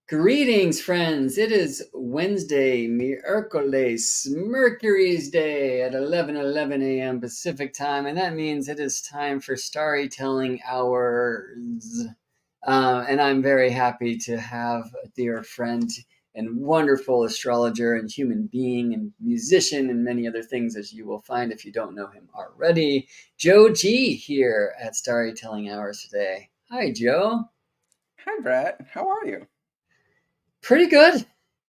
Greetings, friends. It is Wednesday, miércoles, Mercury's Day at 11:11 a.m. Pacific time, and that means it is time for Storytelling Hours. And I'm very happy to have a dear friend and wonderful astrologer and human being and musician and many other things, as you will find if you don't know him already, Joe G here at Storytelling Hours today. Hi, Joe. Hi, Brett. How are you? Pretty good.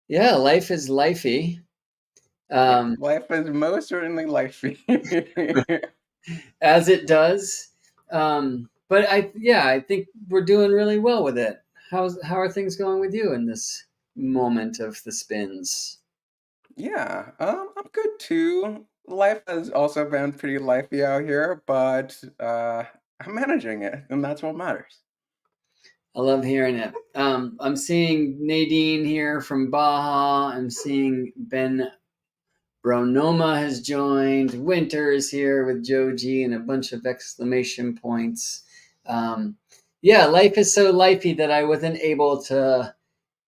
Yeah, life is lifey. Yep, Um, life is most certainly lifey. as it does. But I think we're doing really well with it. How are things going with you in this moment of the spins? Yeah, I'm good too. Life has also been pretty lifey out here, but I'm managing it, and that's what matters. I love hearing it. I'm seeing Nadine here from Baja. I'm seeing Ben Bronoma has joined. Winter is here with Joe G and a bunch of exclamation points. Um, yeah, life is so lifey that I wasn't able to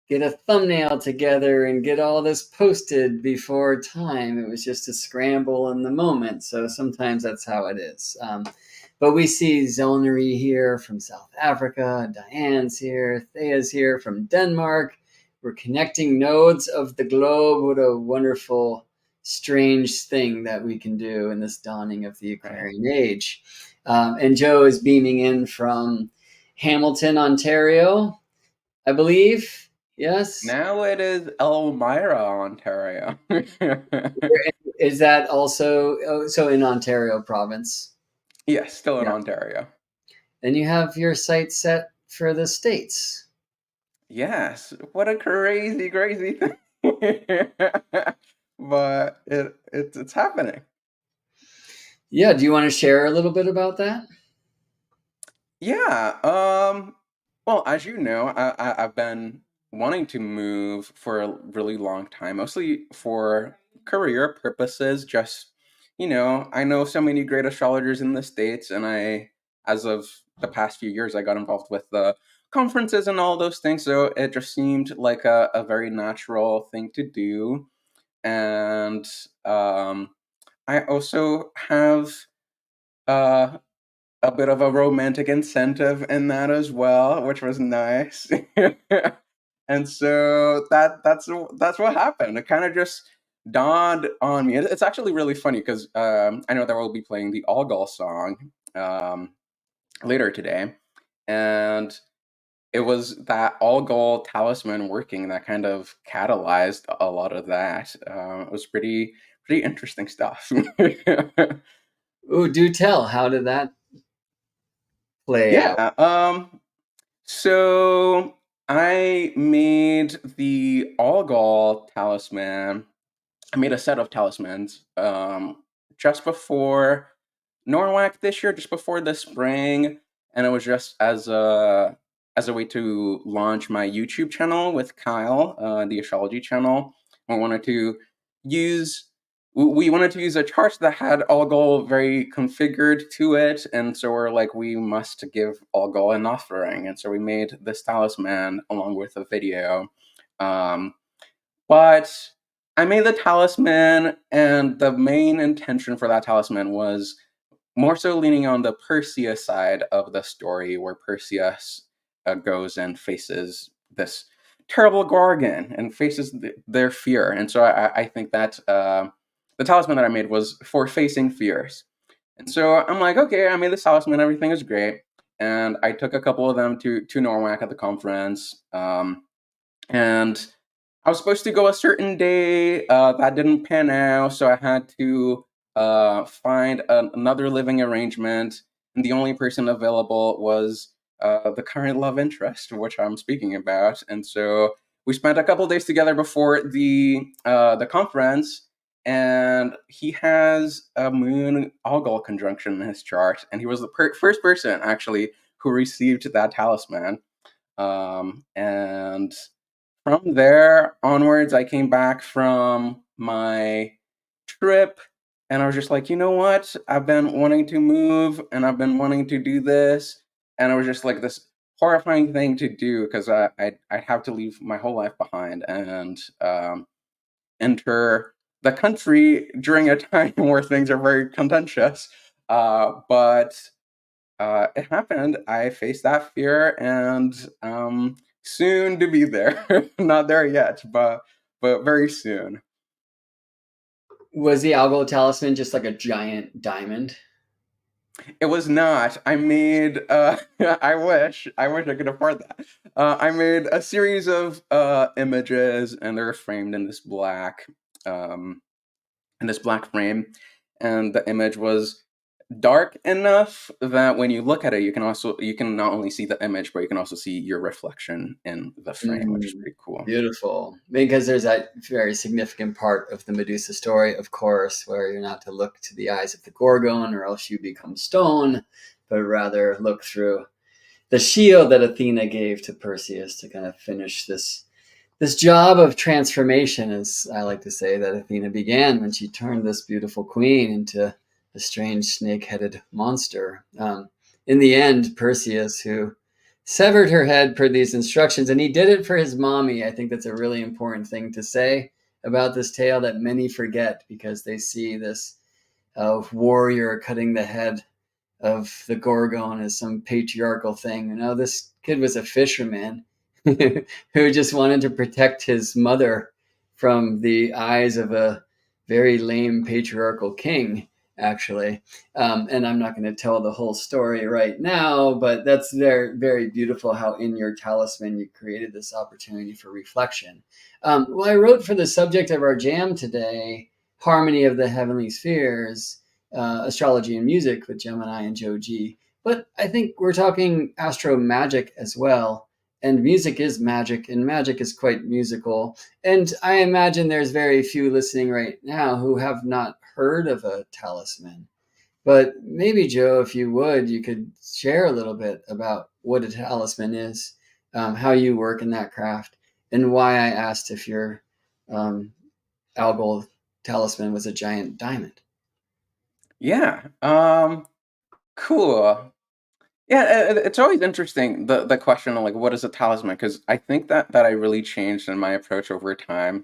get a thumbnail together and get all this posted before time. It was just a scramble in the moment. So sometimes that's how it is. But we see Zelnary here from South Africa. Diane's here. Thea's here from Denmark. We're connecting nodes of the globe. What a wonderful, strange thing that we can do in this dawning of the Right. Aquarian age. And Joe is beaming in from Hamilton, Ontario, I believe. Yes. Now it is Elmira, Ontario. Is that also so in Ontario province? Yes, still in Yeah. Ontario. Then you have your sight set for the States. Yes, what a crazy, crazy thing. But it's happening. Yeah. Do you want to share a little bit about that? Yeah. Well, as you know, I've been wanting to move for a really long time, mostly for career purposes. Just, I know so many great astrologers in the States, and as of the past few years, I got involved with the conferences and all those things. So it just seemed like a very natural thing to do. And I also have uh a bit of a romantic incentive in that as well, which was nice. And so that's what happened. It kind of just dawned on me. It's actually really funny because I know that we'll be playing the Algol song later today, and it was that Algol talisman working that kind of catalyzed a lot of that. It was pretty interesting stuff. Oh, do tell. How did that play out? Yeah. So I made the Algol talisman. I made a set of talismans just before Norwalk this year, just before the spring, and it was just as a way to launch my YouTube channel with Kyle, the astrology channel. I wanted to use we wanted to use a chart that had Algol very configured to it, and so we're like, we must give Algol an offering, and so we made this talisman along with a video. Um, but I made the talisman, and the main intention for that talisman was more so leaning on the Perseus side of the story, where Perseus goes and faces this terrible Gorgon and faces their fear. And so I think that the talisman that I made was for facing fears. And so I'm like, okay, I made this talisman, everything is great. And I took a couple of them to Norwalk at the conference. And I was supposed to go a certain day. That didn't pan out, so I had to find another living arrangement. And the only person available was the current love interest, which I'm speaking about. And so we spent a couple days together before the conference. And he has a moon Algol conjunction in his chart, and he was the first person actually who received that talisman. And from there onwards, I came back from my trip and I was just like, you know what? I've been wanting to move and I've been wanting to do this. And it was just like this horrifying thing to do because I'd have to leave my whole life behind and enter the country during a time where things are very contentious. But it happened. I faced that fear, and soon to be there. Not there yet, but very soon. Was the algal talisman just like a giant diamond? It was not. I made. I wish I could afford that. I made a series of images, and they're framed um, in this black frame, and the image was dark enough that when you look at it, you can not only see the image, but you can also see your reflection in the frame, which is Mm, pretty cool. beautiful. Because there's that very significant part of the Medusa story, of course, where you're not to look to the eyes of the Gorgon or else you become stone, but rather look through the shield that Athena gave to Perseus to kind of finish this job of transformation, as I like to say, that Athena began when she turned this beautiful queen into a strange snake-headed monster. In the end, Perseus, who severed her head per these instructions, and he did it for his mommy. I think that's a really important thing to say about this tale that many forget because they see this warrior cutting the head of the Gorgon as some patriarchal thing. This kid was a fisherman who just wanted to protect his mother from the eyes of a very lame patriarchal king, actually. And I'm not going to tell the whole story right now, but that's very, very beautiful how in your talisman you created this opportunity for reflection. Well, I wrote for the subject of our jam today, Harmony of the Heavenly Spheres, astrology and music with Gemini and Joe G. But I think we're talking astro magic as well. And music is magic, and magic is quite musical. And I imagine there's very few listening right now who have not heard of a talisman. But maybe, Joe, if you would, you could share a little bit about what a talisman is, how you work in that craft, and why I asked if your um, algal talisman was a giant diamond. Yeah. Cool. Yeah, it's always interesting the question of like what is a talisman because I think that I really changed in my approach over time.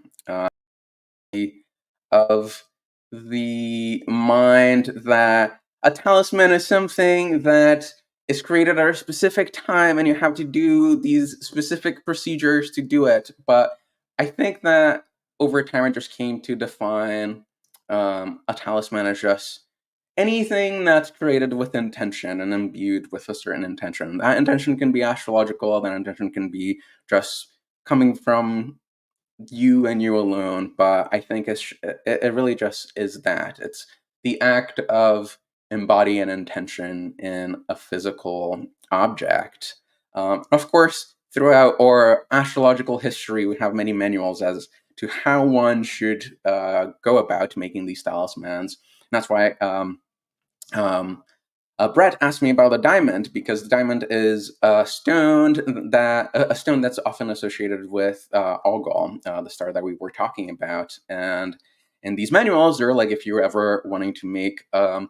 Of the mind that a talisman is something that is created at a specific time and you have to do these specific procedures to do it. But I think that over time I just came to define a talisman as just anything that's created with intention and imbued with a certain intention. That intention can be astrological, that intention can be just coming from you and you alone, but I think it really just is that. It's the act of embodying an intention in a physical object. Of course, throughout our astrological history, we have many manuals as to how one should go about making these talismans. And that's why um, Brett asked me about the diamond because the diamond is a stone that's often associated with Algol, the star that we were talking about. And in these manuals, they're like, if you're ever wanting to make an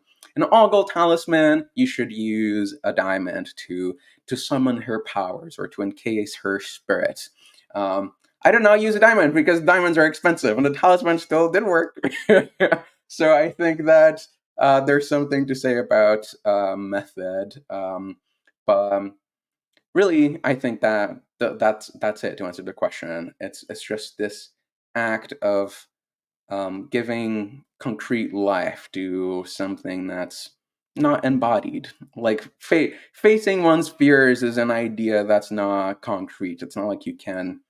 Algol talisman, you should use a diamond to summon her powers or to encase her spirit. I did not use a diamond because diamonds are expensive, and the talisman still did work. So I think that there's something to say about method, but really, I think that that's it to answer the question. It's just this act of giving concrete life to something that's not embodied. Like facing one's fears is an idea that's not concrete. It's not like you can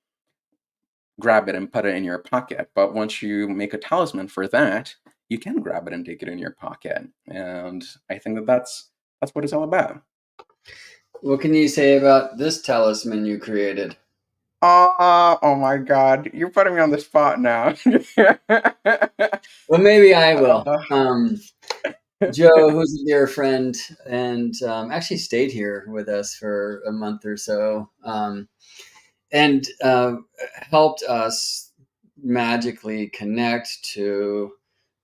grab it and put it in your pocket. But once you make a talisman for that, you can grab it and take it in your pocket. And I think that's what it's all about. What can you say about this talisman you created? Oh my God, you're putting me on the spot now. Well, maybe I will. uh, Joe, who's a dear friend and actually stayed here with us for a month or so, and helped us magically connect to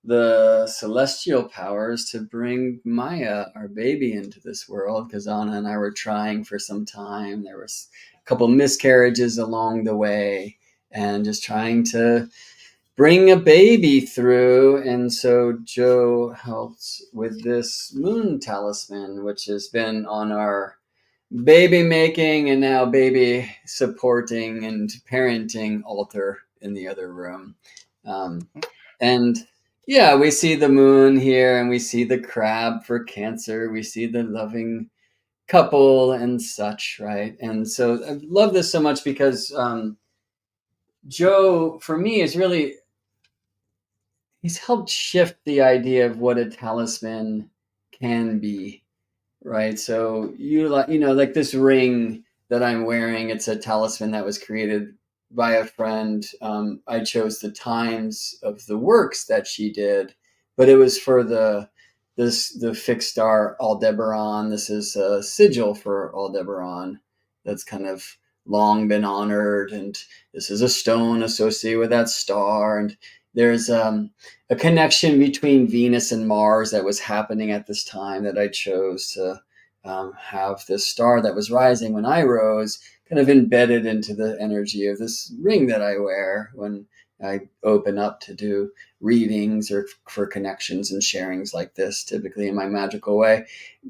the celestial powers to bring Maya, our baby, into this world, because Anna and I were trying for some time. There was a couple miscarriages along the way, and just trying to bring a baby through. And so Joe helped with this moon talisman, which has been on our baby making and now baby supporting and parenting altar in the other room. And yeah, we see the moon here, and we see the crab for Cancer. We see the loving couple and such, right? And so I love this so much because Joe, for me, is really, he's helped shift the idea of what a talisman can be, right? So like this ring that I'm wearing, it's a talisman that was created by a friend. I chose the times of the works that she did, but it was for the fixed star Aldebaran. This is a sigil for Aldebaran that's kind of long been honored, and this is a stone associated with that star. And there's a connection between Venus and Mars that was happening at this time that I chose to have this star that was rising when I rose kind of embedded into the energy of this ring that I wear when I open up to do readings or for connections and sharings like this, typically in my magical way.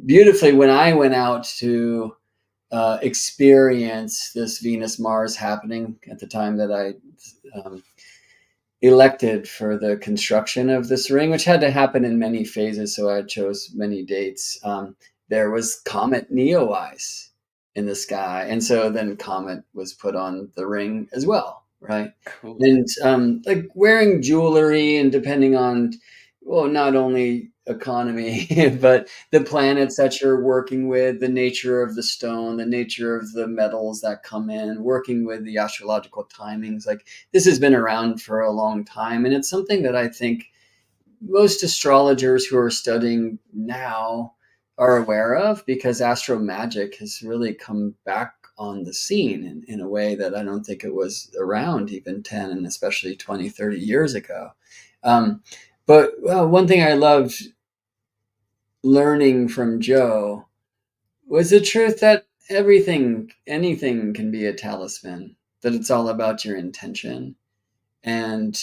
Beautifully, when I went out to experience this Venus Mars happening at the time that I elected for the construction of this ring, which had to happen in many phases, so I chose many dates. There was Comet Neowise in the sky, and so then Comet was put on the ring as well, right? Cool. And like wearing jewelry, and depending on, well, not only economy, but the planets that you're working with, the nature of the stone, the nature of the metals that come in, working with the astrological timings. Like this has been around for a long time, and it's something that I think most astrologers who are studying now are aware of, because astromagic has really come back on the scene in a way that I don't think it was around even 10 and especially 20, 30 years ago. But one thing I loved learning from Joe was the truth that anything can be a talisman, that it's all about your intention. And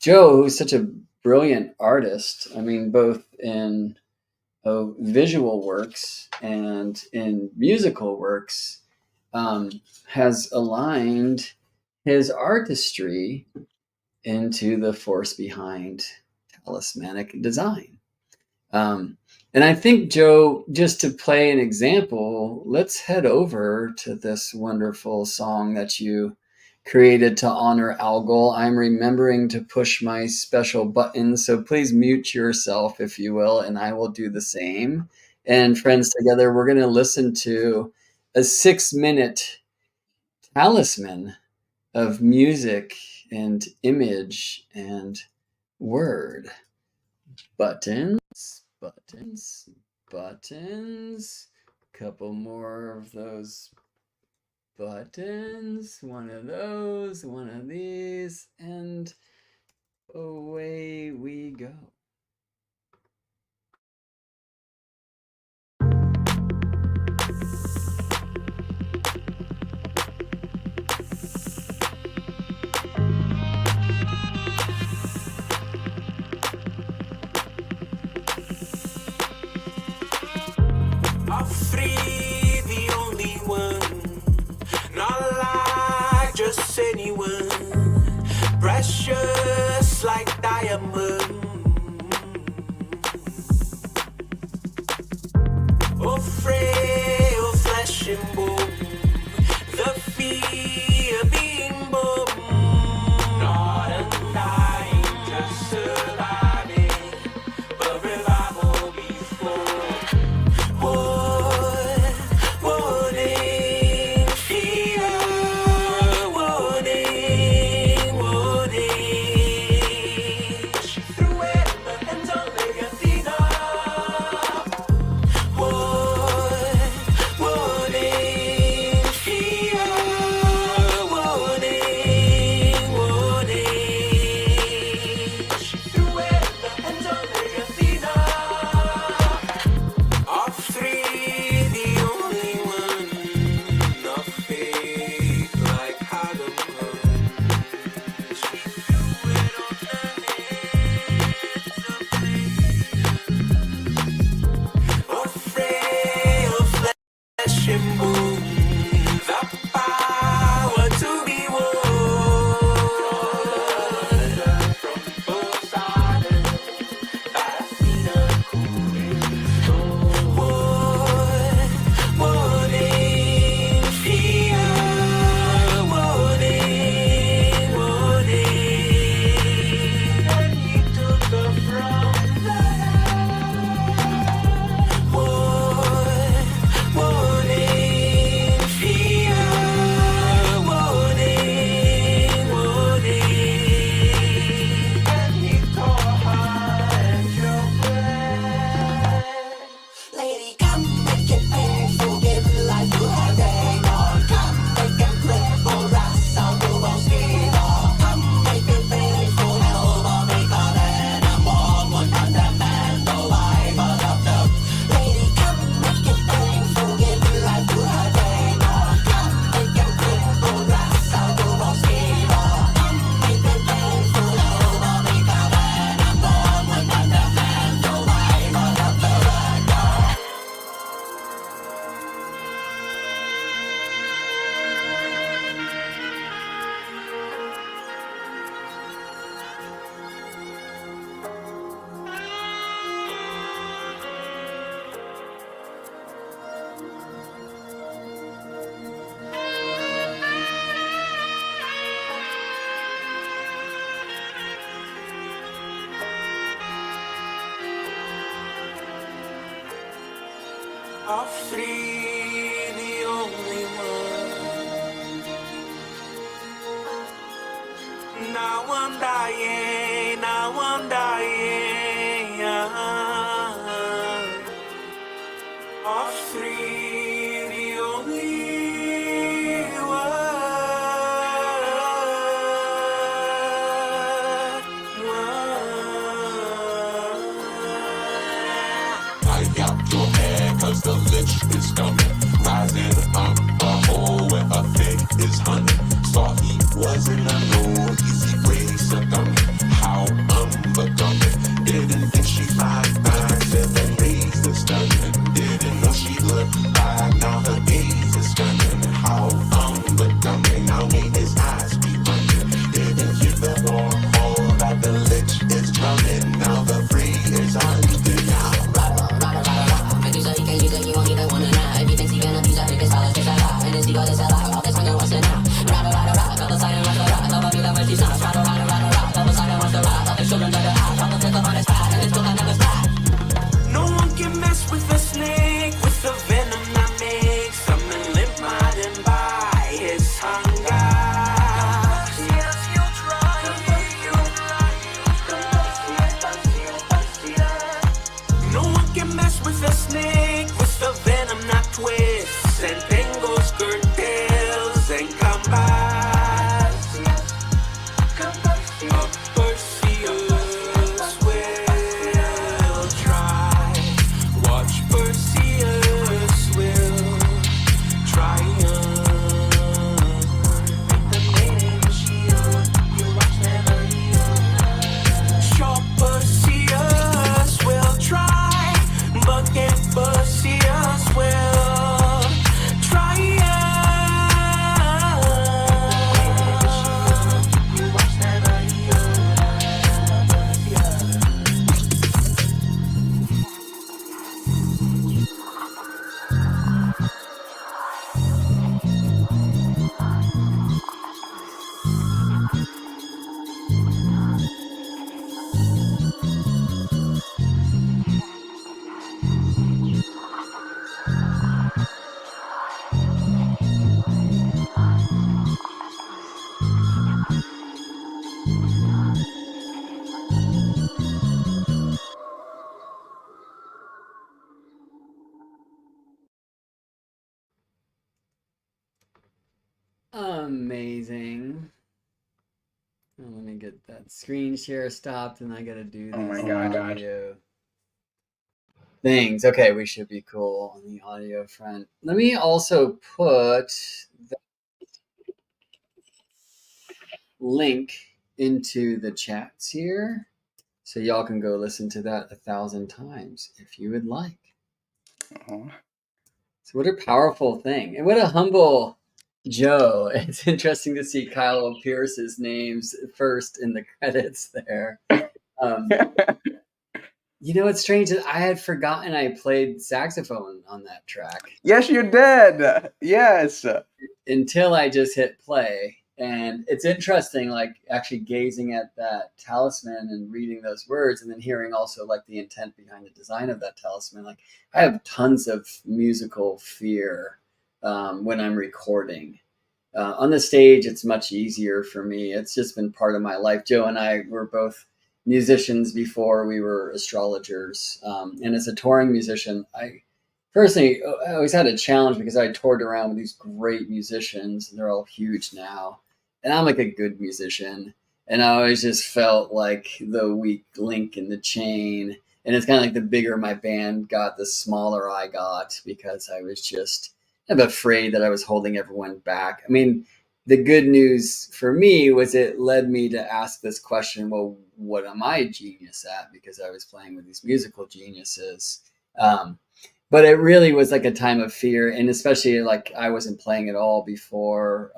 Joe, who's such a brilliant artist, I mean, both in visual works and in musical works, has aligned his artistry into the force behind talismanic design. And I think, Joe, just to play an example, let's head over to this wonderful song that you created to honor Algol. I'm remembering to push my special button, so please mute yourself, if you will, and I will do the same. And friends, together, we're going to listen to a 6-minute talisman of music and image and word. Buttons, buttons, buttons. Couple more of those buttons. One of those, one of these, and away we go. Free, the only one, not like just anyone, precious like diamond. Oh, frail flesh and bone, the fear being born, not undying, just surviving, but revival before. three, the only one. Now I'm dying, now I'm dying. Of three, the only Tight out your hair, cause the lich is coming. Rising up a hole where a fig is honey. Thought he wasn't a no easy way succumbing. How unbecoming. Didn't think she 5'9", 7 days is stunning. Didn't know she looked like now her gaze is stunning. How unbecoming. Now may his eyes be running. Didn't hear the warhol that the lich is drumming. Now the free is hunting. Now no one can mess with a snake, with the venom that makes someone limp mad and by his hunger. No one can mess with a snake, with the venom that twists and tangles, curtails and combats. Perseus will try. Watch Perseus will triumph. The maiden shield, you watch never yield. Sure, Perseus will try, but can Perseus will triumph. You watch never yield. Amazing. Oh, let me get that screen share stopped, and I gotta do Oh my these God. audio things. Okay, we should be cool on the audio front. Let me also put the link into the chats here, so y'all can go listen to that 1,000 times if you would like. Oh. So what a powerful thing, and what a humble Joe. It's interesting to see Kyle Pierce's names first in the credits there. You know, it's strange that I had forgotten I played saxophone on that track Yes, you did. Yes. until I just hit play. And it's interesting, like actually gazing at that talisman and reading those words, and then hearing also like the intent behind the design of that talisman. Like I have tons of musical fear when I'm recording. On the stage, it's much easier for me. It's just been part of my life. Joe and I were both musicians before we were astrologers. And as a touring musician, I personally I always had a challenge because I toured around with these great musicians, and they're all huge now. And I'm like a good musician. And I always just felt like the weak link in the chain. And it's kind of like the bigger my band got, the smaller I got, because I was just kind of afraid that I was holding everyone back. I mean, the good news for me was it led me to ask this question, well, what am I a genius at? Because I was playing with these musical geniuses. But it really was like a time of fear. And especially like I wasn't playing at all before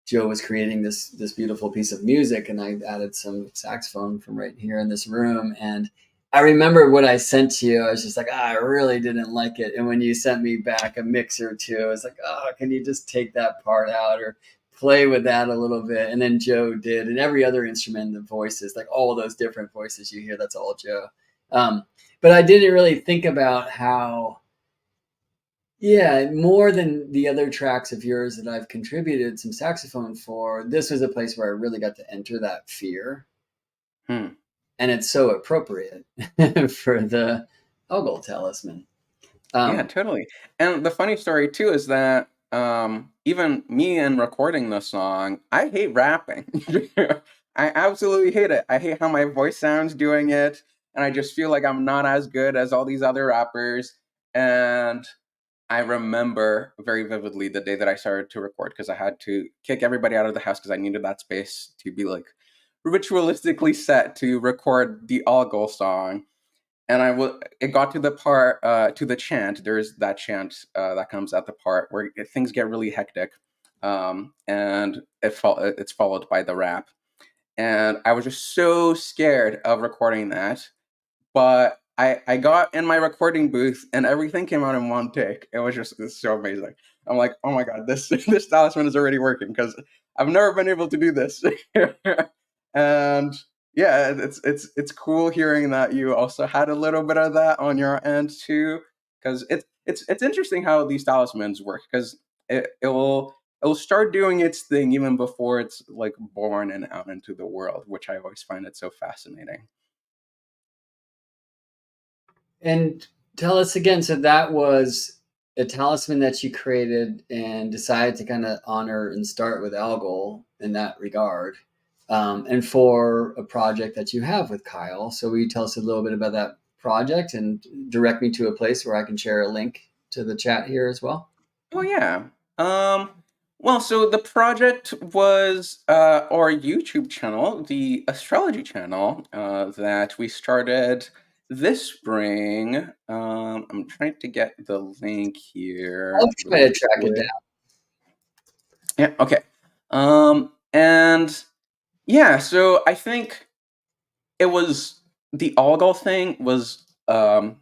Joe was creating this beautiful piece of music. And I added some saxophone from right here in this room. And I remember what I sent to you. I was just like, I really didn't like it. And when you sent me back a mix or two, I was like, oh, can you just take that part out or play with that a little bit? And then Joe did, and every other instrument, the voices, like all those different voices you hear, that's all Joe. But I didn't really think about how Yeah, more than the other tracks of yours that I've contributed some saxophone for, this was a place where I really got to enter that fear. Hmm. And it's so appropriate for the Ogle Talisman. Yeah, Um, totally. And the funny story too is that even me in recording the song, I hate rapping. I absolutely hate it. I hate how my voice sounds doing it, and I just feel like I'm not as good as all these other rappers. And I remember very vividly the day that I started to record because I had to kick everybody out of the house because I needed that space to be like ritualistically set to record the All Goal song. And it got to the part, to the chant. There's that chant that comes at the part where things get really hectic, and it's followed by the rap. And I was just so scared of recording that, but I got in my recording booth and everything came out in one take. It's so amazing. I'm like, oh my god, this this talisman is already working because I've never been able to do this. And yeah, it's cool hearing that you also had a little bit of that on your end too, because it's interesting how these talismans work because it will start doing its thing even before it's like born and out into the world, which I always find it so fascinating. and tell us again. So that was a talisman that you created and decided to kind of honor and start with Algol in that regard. And for a project that you have with Kyle. So will you tell us a little bit about that project and direct me to a place where I can share a link to the chat here as well? Oh yeah. Um, well, so the project was our YouTube channel, the astrology channel, that we started this spring. I'm trying to get the link I'll here try to really track it down. quick. Yeah, okay. And yeah, so I think it was the Algol thing was about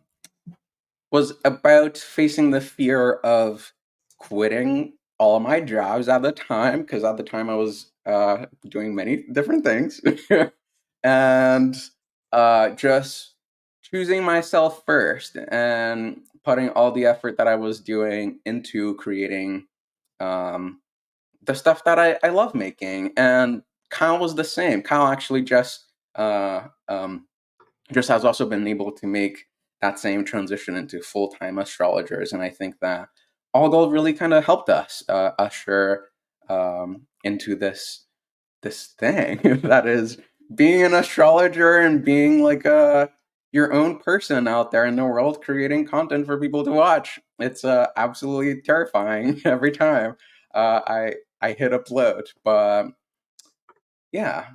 facing the fear of quitting all my jobs at the time because at the time I was doing many different things and just choosing myself first and putting all the effort that I was doing into creating um, the stuff that I love making. And Kyle was the same. Kyle actually just has also been able to make that same transition into full-time astrologers. And I think that Algol really kind of helped us usher into this thing that is being an astrologer and being like your own person out there in the world creating content for people to watch. It's absolutely terrifying every time I hit upload. But yeah,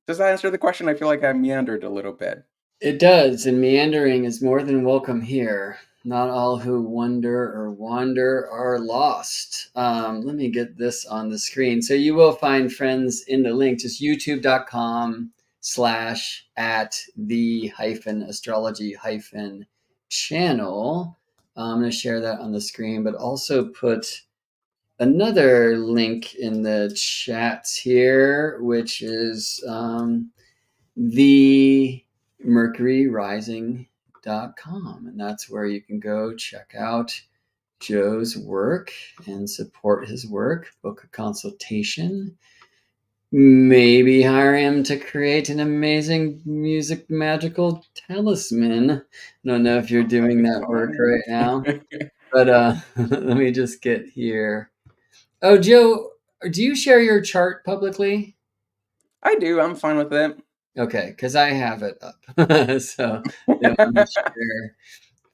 does that answer the question? I feel like I meandered a little bit. It does, and meandering is more than welcome here. Not all who wonder or wander are lost. Let me get this on the screen. So you will find friends in the link, just youtube.com/ at the hyphen astrology hyphen channel. I'm going to share that on the screen, but also put another link in the chats here, which is the mercuryrising.com. And that's where you can go check out Joe's work and support his work, book a consultation, maybe hire him to create an amazing music magical talisman. I don't know if you're That'd doing be that work right now, fun. but let me just get here. Oh, Joe, do you share your chart publicly? I do. I'm fine with it. Okay, because I have it up. So yeah, let me share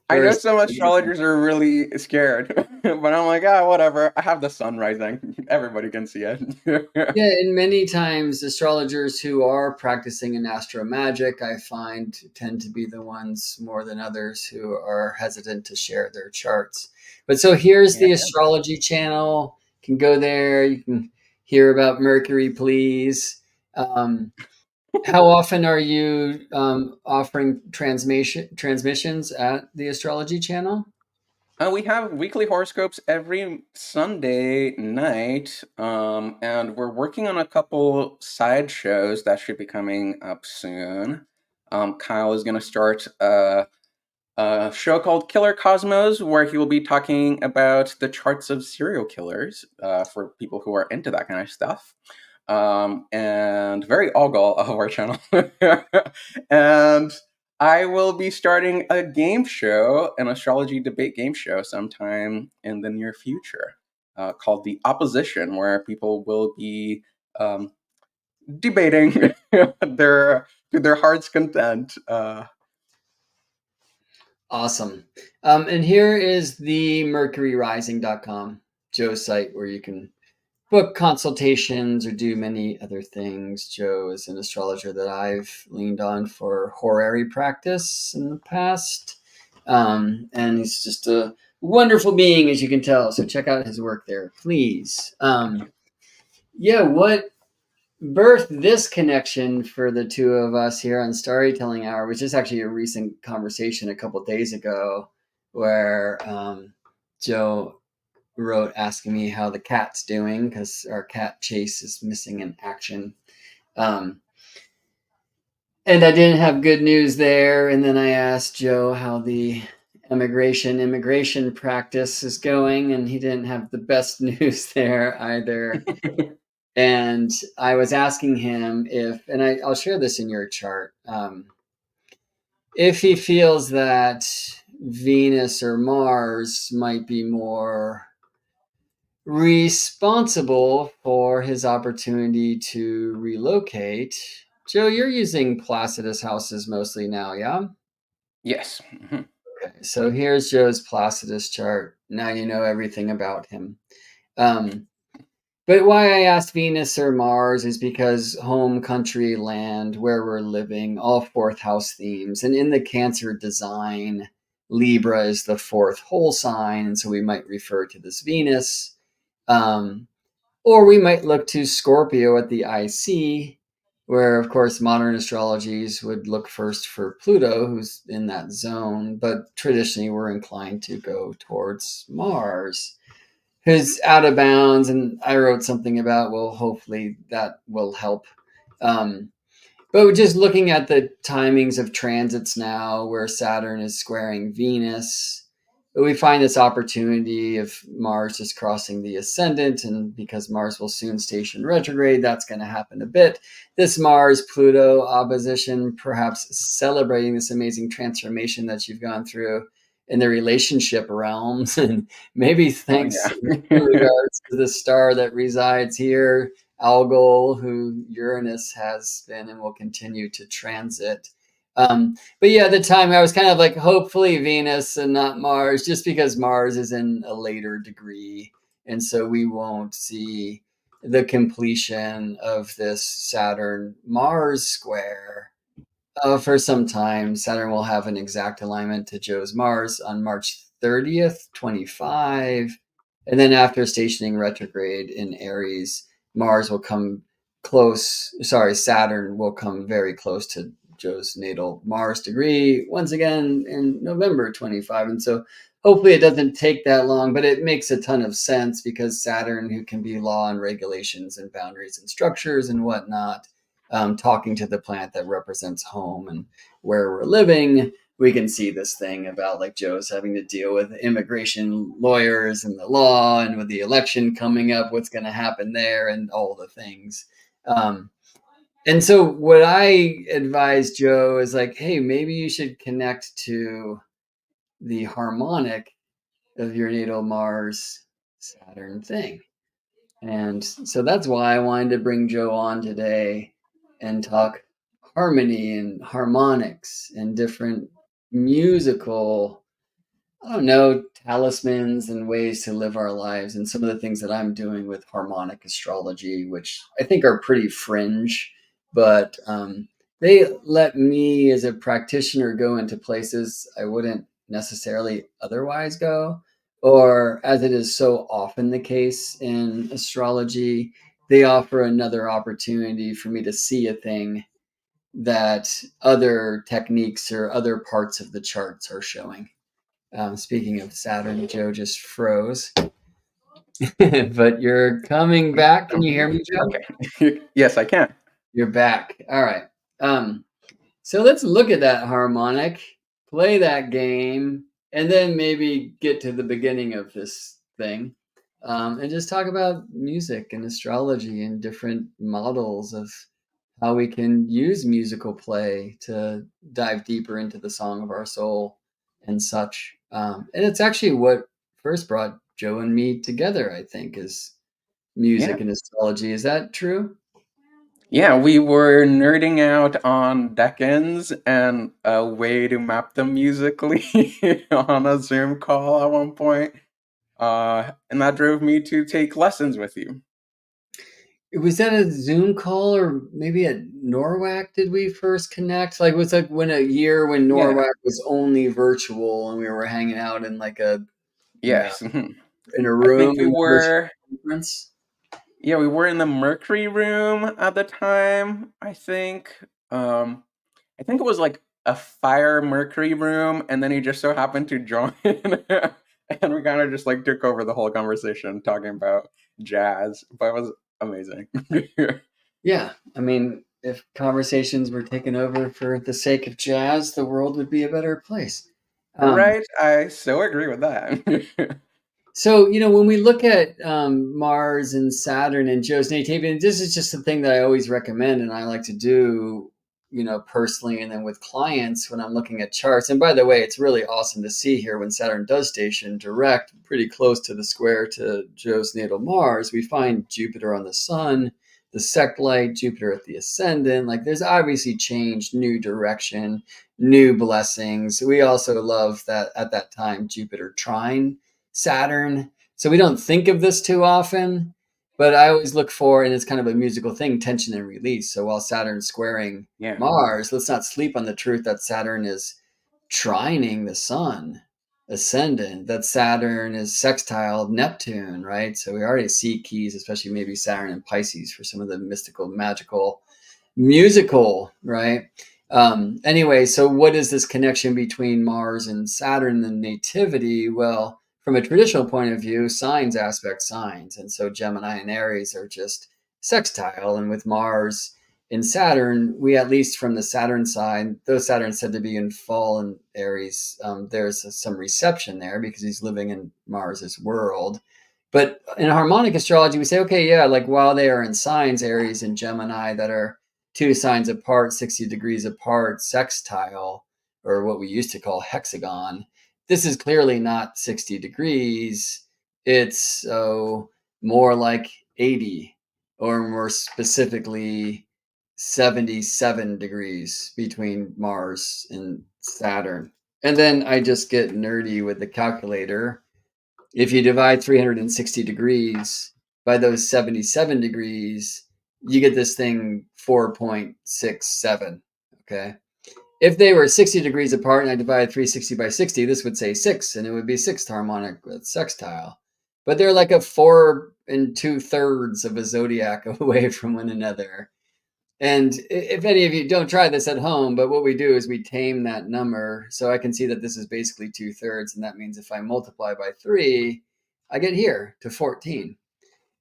I know first. some astrologers are really scared, but I'm like, whatever. I have the sun rising. Everybody can see it. Yeah, and many times astrologers who are practicing in astro magic, I find tend to be the ones more than others who are hesitant to share their charts. But so here's Yeah. the astrology channel. You can go there. You can hear about Mercury, please. Um, how often are you offering transmissions at the astrology channel? We have weekly horoscopes every Sunday night, and we're working on a couple side shows that should be coming up soon. Kyle is going to start a show called Killer Cosmos, where he will be talking about the charts of serial killers for people who are into that kind of stuff. And very Algol of our channel. And I will be starting a game show, an astrology debate game show, sometime in the near future, called The Opposition, where people will be debating to their heart's content. Awesome. And here is the mercuryrising.com, Joe's site, where you can book consultations or do many other things. Joe is an astrologer that I've leaned on for horary practice in the past. And he's just a wonderful being, as you can tell. So check out his work there, please. What birthed this connection for the two of us here on Storytelling Hour, which is actually a recent conversation a couple days ago, where Joe wrote asking me how the cat's doing because our cat Chase is missing in action. And I didn't have good news there. And then I asked Joe how the immigration practice is going, and he didn't have the best news there either. And I was asking him if, and I'll share this in your chart, if he feels that Venus or Mars might be more responsible for his opportunity to relocate. Joe, you're using Placidus houses mostly now, yeah? Yes. Okay, so here's Joe's Placidus chart. Now you know everything about him. But why I asked Venus or Mars is because home, country, land, where we're living, all fourth house themes. And in the Cancer design, Libra is the fourth whole sign. And so we might refer to this Venus. Or we might look to Scorpio at the IC, where, of course, modern astrologies would look first for Pluto, who's in that zone. But traditionally, we're inclined to go towards Mars, who's out of bounds. And I wrote something about, well, hopefully that will help. But just looking at the timings of transits now, where Saturn is squaring Venus, we find this opportunity of Mars just crossing the ascendant, and because Mars will soon station retrograde, that's going to happen a bit. This Mars-Pluto opposition, perhaps celebrating this amazing transformation that you've gone through in the relationship realms, and maybe thanks in regards to the star that resides here, Algol, who Uranus has been and will continue to transit. But yeah, at the time I was kind of like, hopefully Venus and not Mars, just because Mars is in a later degree. And so we won't see the completion of this Saturn-Mars square for some time. Saturn will have an exact alignment to Joe's Mars on March 30th, 25. And then after stationing retrograde in Aries, Saturn will come very close to Joe's natal Mars degree once again in November 25. And so hopefully it doesn't take that long, but it makes a ton of sense because Saturn, who can be law and regulations and boundaries and structures and whatnot, talking to the planet that represents home and where we're living, we can see this thing about like Joe's having to deal with immigration lawyers and the law, and with the election coming up, what's going to happen there and all the things. And so what I advise Joe is like, hey, maybe you should connect to the harmonic of your natal Mars Saturn thing. And so that's why I wanted to bring Joe on today and talk harmony and harmonics and different musical, talismans and ways to live our lives, and some of the things that I'm doing with harmonic astrology, which I think are pretty fringe, but they let me as a practitioner go into places I wouldn't necessarily otherwise go, or as it is so often the case in astrology, they offer another opportunity for me to see a thing that other techniques or other parts of the charts are showing. Speaking of Saturn, Joe just froze. But you're coming back. Can you hear me, Joe? Okay. Yes, I can. You're back. All right. So let's look at that harmonic. play that game, and then maybe get to the beginning of this thing, and just talk about music and astrology and different models of how we can use musical play to dive deeper into the song of our soul and such. And it's actually what first brought Joe and me together, I think, is Yeah. music and astrology. Is that true? Yeah, we were nerding out on decans and a way to map them musically on a Zoom call at one point. And that drove me to take lessons with you. Was that a Zoom call or maybe at Norwalk did we first connect? Like, it was like when a year when Yeah. Norwalk was only virtual and we were hanging out in like a, you know, Yes. in a I think room we in a virtual were, conference. yeah, we were in the Mercury room at the time, I think. I think it was like a fire Mercury room, and then he just so happened to join. And we kind of just like took over the whole conversation talking about jazz, but it was amazing. Yeah. I mean, if conversations were taken over for the sake of jazz, the world would be a better place. Um, Right? I so agree with that. So, when we look at Mars and Saturn and Joe's nativity, and this is just a thing that I always recommend and I like to do, personally and then with clients when I'm looking at charts. And by the way, it's really awesome to see here when Saturn does station direct pretty close to the square to Joe's natal Mars, we find Jupiter on the sun, the sect light, Jupiter at the ascendant. Like there's obviously changed, new direction, new blessings. We also love that at that time, Jupiter trine Saturn. So we don't think of this too often, but I always look for, and it's kind of a musical thing, tension and release. So while Saturn's squaring Yeah. Mars, let's not sleep on the truth that Saturn is trining the sun, ascendant, that Saturn is sextile Neptune, right? So we already see keys, especially maybe Saturn and Pisces for some of the mystical, magical, musical, right? Anyway, so what is this connection between Mars and Saturn and nativity? Well, from a traditional point of view, signs aspect signs. And so Gemini and Aries are just sextile. And with Mars in Saturn, we, at least from the Saturn side, though Saturn's said to be in fall in Aries, there's some reception there because he's living in Mars's world. But in harmonic astrology, we say, okay, yeah, like while they are in signs, Aries and Gemini, that are two signs apart, 60 degrees apart, sextile, or what we used to call hexagon. This is clearly not 60 degrees. It's more like 80, or more specifically 77 degrees between Mars and Saturn. And then I just get nerdy with the calculator. If you divide 360 degrees by those 77 degrees, you get this thing 4.67. Okay. If they were 60 degrees apart and I divided 360 by 60, this would say 6, and it would be sixth harmonic with sextile. But they're like a 4 2/3 of a zodiac away from one another. And if any of you don't try this at home, but what we do is we tame that number. So I can see that this is basically 2/3. And that means if I multiply by 3, I get here to 14.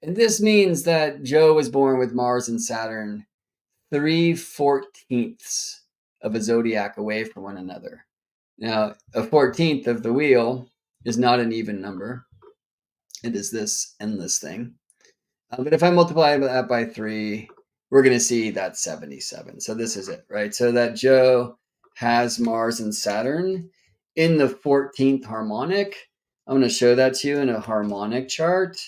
And this means that Joe was born with Mars and Saturn 3/14 of a zodiac away from one another. Now, a 14th of the wheel is not an even number. It is this endless thing. But if I multiply that by 3, we're going to see that 77. So this is it, right? So that Joe has Mars and Saturn in the 14th harmonic. I'm going to show that to you in a harmonic chart.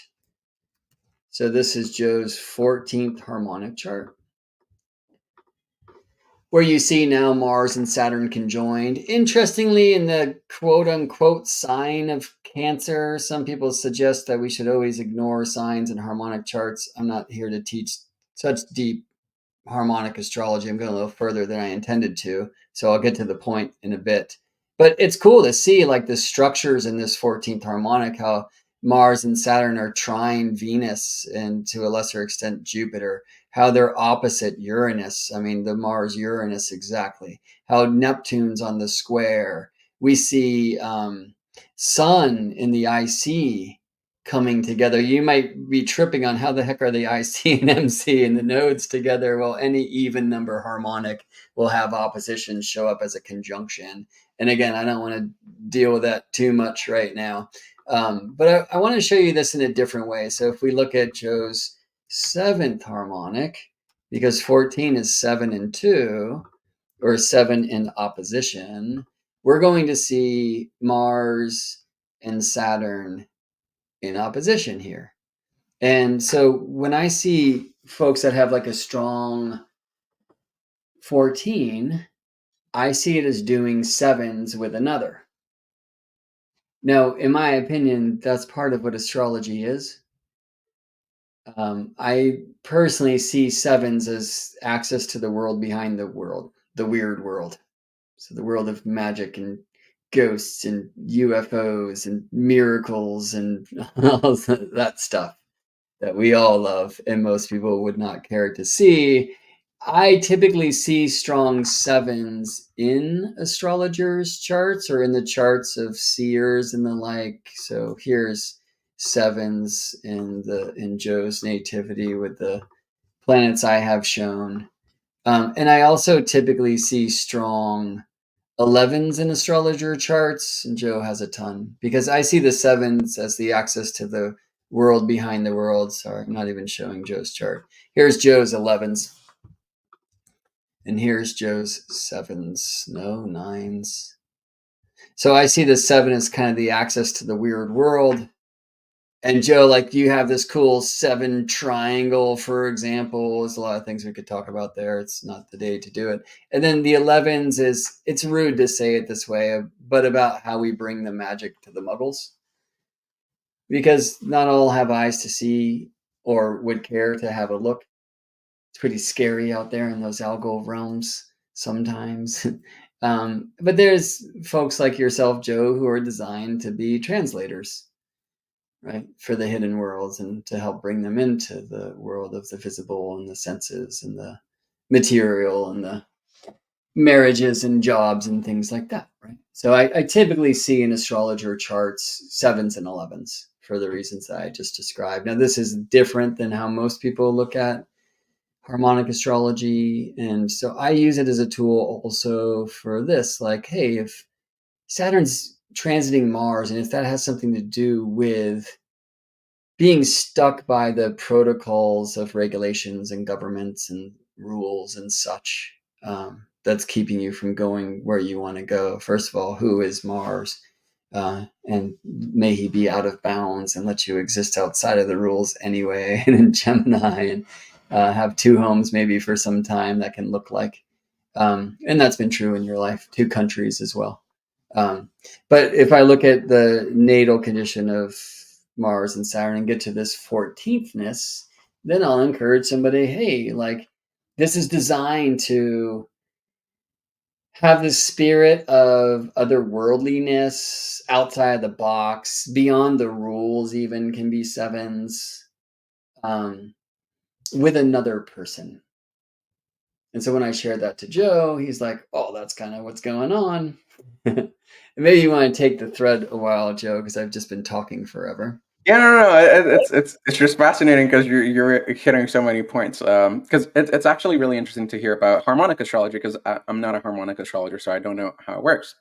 So this is Joe's 14th harmonic chart, where you see now Mars and Saturn conjoined. Interestingly, in the quote unquote sign of Cancer, some people suggest that we should always ignore signs and harmonic charts. I'm not here to teach such deep harmonic astrology. I'm going a little further than I intended to, so I'll get to the point in a bit. But it's cool to see like the structures in this 14th harmonic, how Mars and Saturn are trine Venus and to a lesser extent Jupiter, how they're opposite Uranus. I mean, the Mars Uranus exactly. How Neptune's on the square. We see Sun in the IC coming together. You might be tripping on how the heck are the IC and MC and the nodes together. Well, any even number harmonic will have oppositions show up as a conjunction. And again, I don't want to deal with that too much right now. But I want to show you this in a different way. So if we look at Joe's 7th harmonic, because 14 is 7 and 2, or 7 in opposition, we're going to see Mars and Saturn in opposition here. And so when I see folks that have like a strong 14, I see it as doing 7s with another. Now, in my opinion, that's part of what astrology is. I personally see 7s as access to the world behind the world, the weird world. So the world of magic and ghosts and UFOs and miracles and all that stuff that we all love and most people would not care to see. I typically see strong 7s in astrologers' charts or in the charts of seers and the like. So here's 7s in Joe's nativity with the planets I have shown. And I also typically see strong 11s in astrologer charts, and Joe has a ton, because I see the 7s as the access to the world behind the world. Sorry, I'm not even showing Joe's chart. Here's Joe's 11s, and here's Joe's 7s. No, 9s. So I see the 7 as kind of the access to the weird world. And Joe, like, you have this cool 7 triangle, for example. There's a lot of things we could talk about there. It's not the day to do it. And then the 11s is, it's rude to say it this way, but about how we bring the magic to the muggles. Because not all have eyes to see or would care to have a look. It's pretty scary out there in those algal realms sometimes. But there's folks like yourself, Joe, who are designed to be translators, right, for the hidden worlds and to help bring them into the world of the visible and the senses and the material and the marriages and jobs and things like that, right? So I typically see in astrologer charts 7s and 11s for the reasons that I just described. Now, this is different than how most people look at harmonic astrology. And so I use it as a tool also for this, like, hey, if Saturn's transiting Mars, and if that has something to do with being stuck by the protocols of regulations and governments and rules and such, that's keeping you from going where you want to go. First of all, who is Mars? And may he be out of bounds and let you exist outside of the rules anyway. And in Gemini, and have 2 homes maybe for some time that can look like. And that's been true in your life, 2 countries as well. But if I look at the natal condition of Mars and Saturn and get to this 14thness, then I'll encourage somebody, hey, like, this is designed to have the spirit of otherworldliness, outside the box, beyond the rules, even can be 7s, with another person. And so when I shared that to Joe, he's like, oh, that's kind of what's going on. Maybe you want to take the thread a while, Joe, because I've just been talking forever. Yeah, no. It's just fascinating because you're hitting so many points. Because it's actually really interesting to hear about harmonic astrology because I'm not a harmonic astrologer, so I don't know how it works.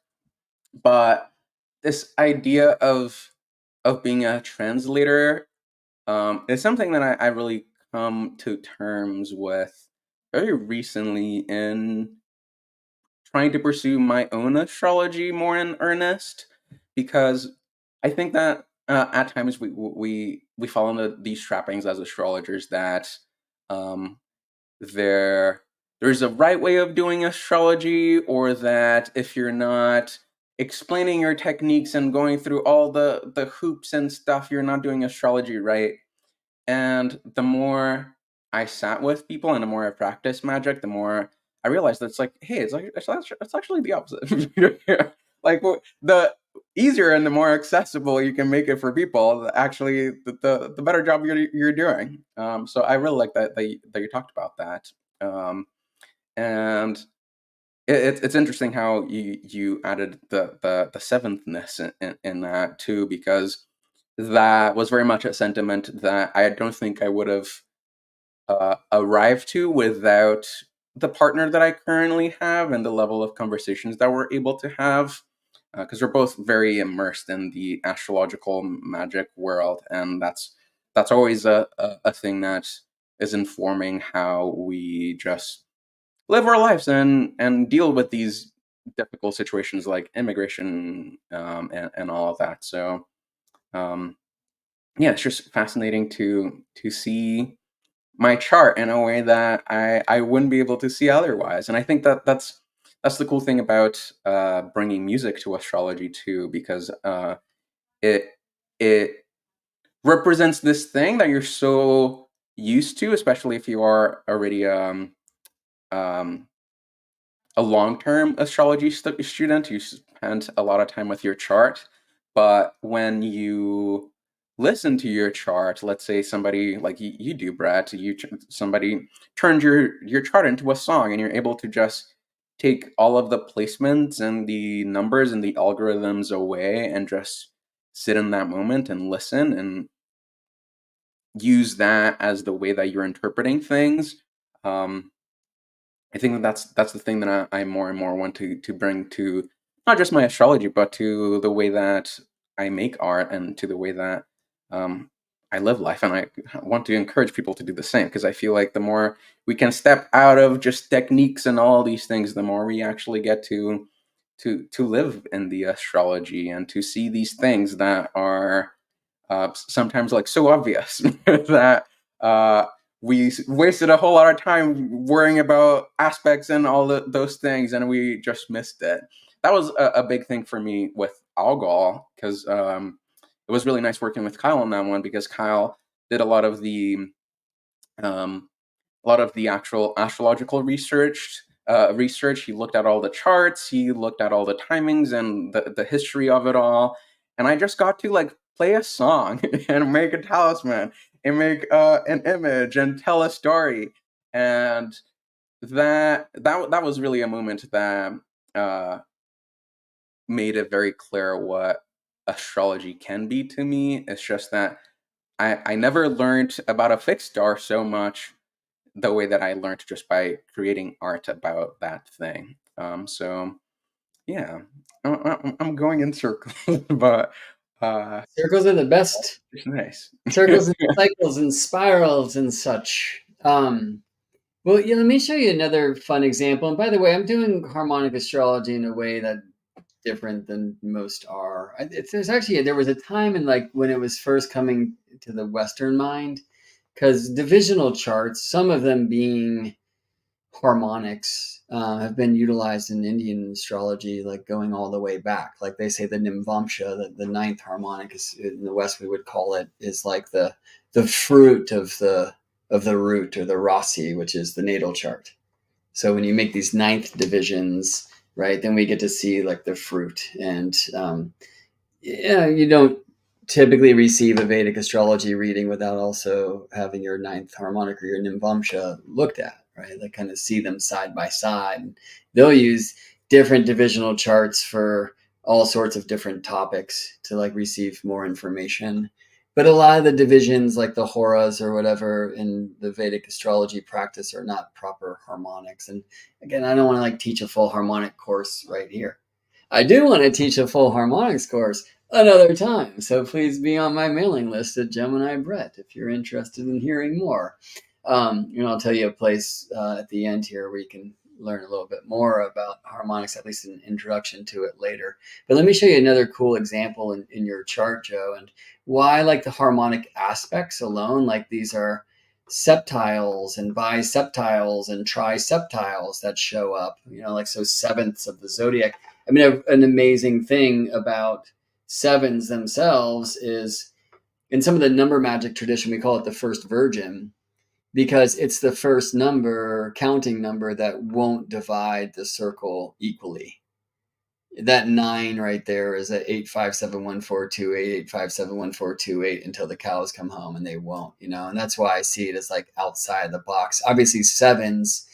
But this idea of being a translator is something that I really come to terms with very recently in trying to pursue my own astrology more in earnest, because I think that at times we fall into these trappings as astrologers that um, there's a right way of doing astrology, or that if you're not explaining your techniques and going through all the hoops and stuff, you're not doing astrology right. And the more I sat with people and the more I practiced magic, the more I realized that it's like, hey, it's actually the opposite. Like, the easier and the more accessible you can make it for people, actually, the better job you're doing. So I really like that you talked about that. And it's interesting how you added the 7thness in that too, because that was very much a sentiment that I don't think I would have arrived to without the partner that I currently have and the level of conversations that we're able to have. because we're both very immersed in the astrological magic world, and that's always a thing that is informing how we just live our lives and deal with these difficult situations like immigration, and all of that. So yeah, it's just fascinating to see my chart in a way that I wouldn't be able to see otherwise. And I think that that's the cool thing about bringing music to astrology too, because it it represents this thing that you're so used to, especially if you are already um, a long-term astrology student. You spend a lot of time with your chart, but when you listen to your chart, let's say somebody like you do, Brett, somebody turned your chart into a song, and you're able to just take all of the placements and the numbers and the algorithms away and just sit in that moment and listen and use that as the way that you're interpreting things. Um, I think that that's the thing that I more and more want to bring to not just my astrology, but to the way that I make art and to the way that um, I live life. And I want to encourage people to do the same, because I feel like the more we can step out of just techniques and all these things, the more we actually get to live in the astrology and to see these things that are sometimes like so obvious that we wasted a whole lot of time worrying about aspects and all those things, and we just missed it. That was a big thing for me with Algol, because it was really nice working with Kyle on that one, because Kyle did um, a lot of the actual astrological research. Research. He looked at all the charts. He looked at all the timings and the history of it all. And I just got to like play a song and make a talisman and make an image and tell a story. And that was really a moment that uh, made it very clear what astrology can be to me. It's just that I never learned about a fixed star so much the way that I learned just by creating art about that thing. So yeah, I'm going in circles, but Circles are the best. it's nice. Circles and cycles and spirals and such. Well, yeah, let me show you another fun example. And by the way, I'm doing harmonic astrology in a way that different than most are. There was a time in like when it was first coming to the Western mind, because divisional charts, some of them being harmonics, have been utilized in Indian astrology, like going all the way back. Like they say the Nimvamsha, the ninth harmonic, is in the West we would call it, is like the fruit of the root, or the rasi, which is the natal chart. So when you make these ninth divisions, right, then we get to see like the fruit. And yeah, you don't typically receive a Vedic astrology reading without also having your ninth harmonic or your Nimvamsha looked at, right? They kind of see them side by side. And they'll use different divisional charts for all sorts of different topics to like receive more information. But a lot of the divisions, like the horas or whatever in the Vedic astrology practice, are not proper harmonics. And again, I don't want to like teach a full harmonic course right here. I do want to teach a full harmonics course another time. So please be on my mailing list at Gemini Brett if you're interested in hearing more. And I'll tell you a place at the end here where you can learn a little bit more about harmonics, at least an introduction to it later. But let me show you another cool example in your chart, Joe, and why like the harmonic aspects alone, like these are septiles and biseptiles and triseptiles that show up, like so sevenths of the zodiac. I mean, an amazing thing about sevens themselves is in some of the number magic tradition, we call it the first virgin, because it's the first counting number that won't divide the circle equally. That 9 right there is at 8571428, 8571428 until the cows come home, and they won't, and that's why I see it as like outside the box. Obviously, sevens,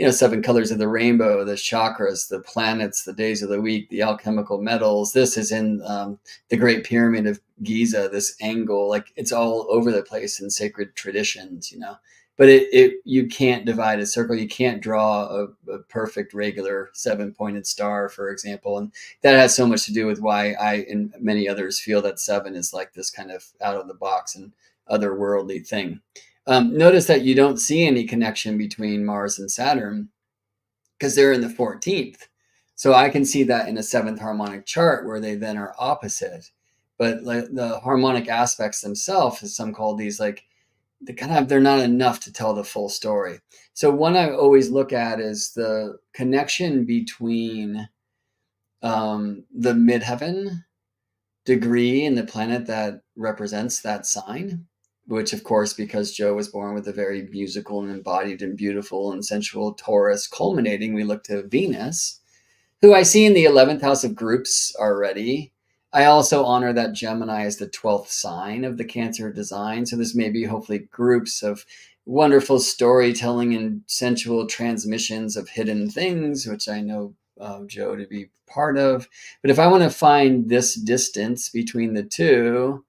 7 colors of the rainbow, the chakras, the planets, the days of the week, the alchemical metals. This is in the Great Pyramid of Giza, this angle, like it's all over the place in sacred traditions, but you can't divide a circle. You can't draw a perfect regular 7-pointed star, for example. And that has so much to do with why I and many others feel that 7 is like this kind of out of the box and otherworldly thing. Notice that you don't see any connection between Mars and Saturn because they're in the 14th. So I can see that in a 7th harmonic chart where they then are opposite. But like the harmonic aspects themselves, as some call these, like they're not enough to tell the full story. So one I always look at is the connection between the midheaven degree and the planet that represents that sign, which of course, because Joe was born with a very musical and embodied and beautiful and sensual Taurus culminating, we look to Venus, who I see in the 11th house of groups already. I also honor that Gemini is the 12th sign of the Cancer design. So this may be hopefully groups of wonderful storytelling and sensual transmissions of hidden things, which I know Joe to be part of. But if I want to find this distance between the two,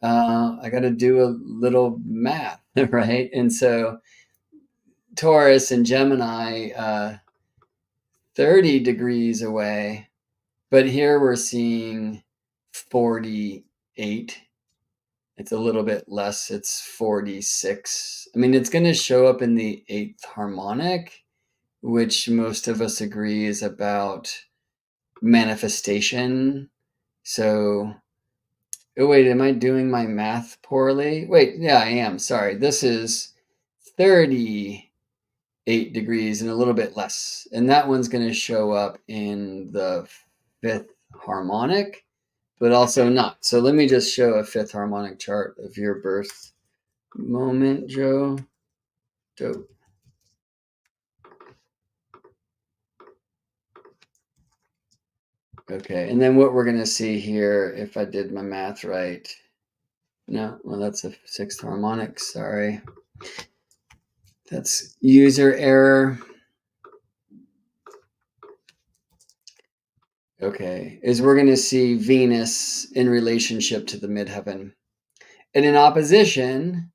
I got to do a little math, right? And so Taurus and Gemini, 30 degrees away, but here we're seeing 48. It's a little bit less. It's 46. I mean, it's going to show up in the 8th harmonic, which most of us agree is about manifestation. So, oh, wait, am I doing my math poorly? Wait, yeah, I am. Sorry. This is 38 degrees and a little bit less. And that one's going to show up in the 5th harmonic, but also not. So let me just show a 5th harmonic chart of your birth moment, Joe. Dope. Okay, and then what we're going to see here, if I did my math right. No, well, that's a 6th harmonic. Sorry. That's user error. Okay, is we're going to see Venus in relationship to the midheaven. And in opposition,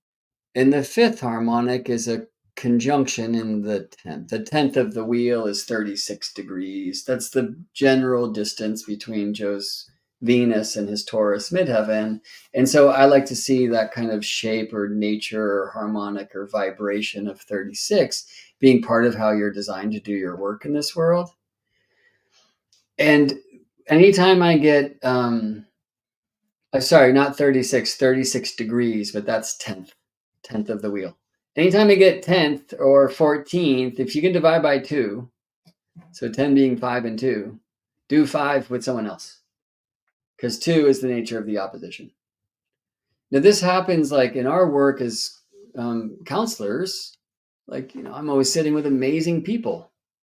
in the 5th harmonic is a conjunction in the 10th. The 10th of the wheel is 36 degrees. That's the general distance between Joe's Venus and his Taurus midheaven. And so I like to see that kind of shape or nature or harmonic or vibration of 36 being part of how you're designed to do your work in this world. And anytime I get, sorry, not 36, 36 degrees, but that's 10th of the wheel. Anytime I get 10th or 14th, if you can divide by 2, so 10 being 5 and 2, do 5 with someone else, because 2 is the nature of the opposition. Now, this happens like in our work as counselors. Like, I'm always sitting with amazing people.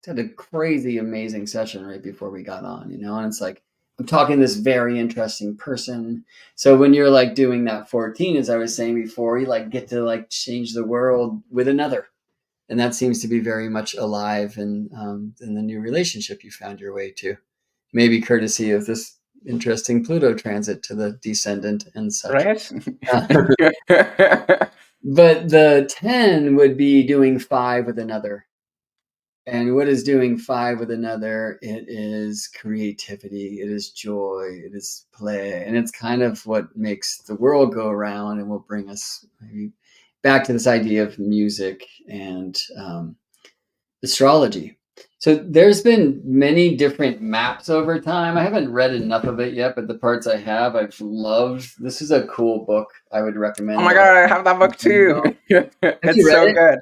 I had a crazy, amazing session right before we got on, and it's like, I'm talking to this very interesting person. So when you're like doing that 14, as I was saying before, you like get to like change the world with another. And that seems to be very much alive in the new relationship you found your way to. Maybe courtesy of this interesting Pluto transit to the descendant and such. Right? But the 10 would be doing 5 with another. And what is doing 5 with another? It is creativity, it is joy, it is play. And it's kind of what makes the world go around and will bring us maybe back to this idea of music and astrology. So there's been many different maps over time. I haven't read enough of it yet, but the parts I have, I've loved. This is a cool book I would recommend. Oh my God, I have that book too. It's so good.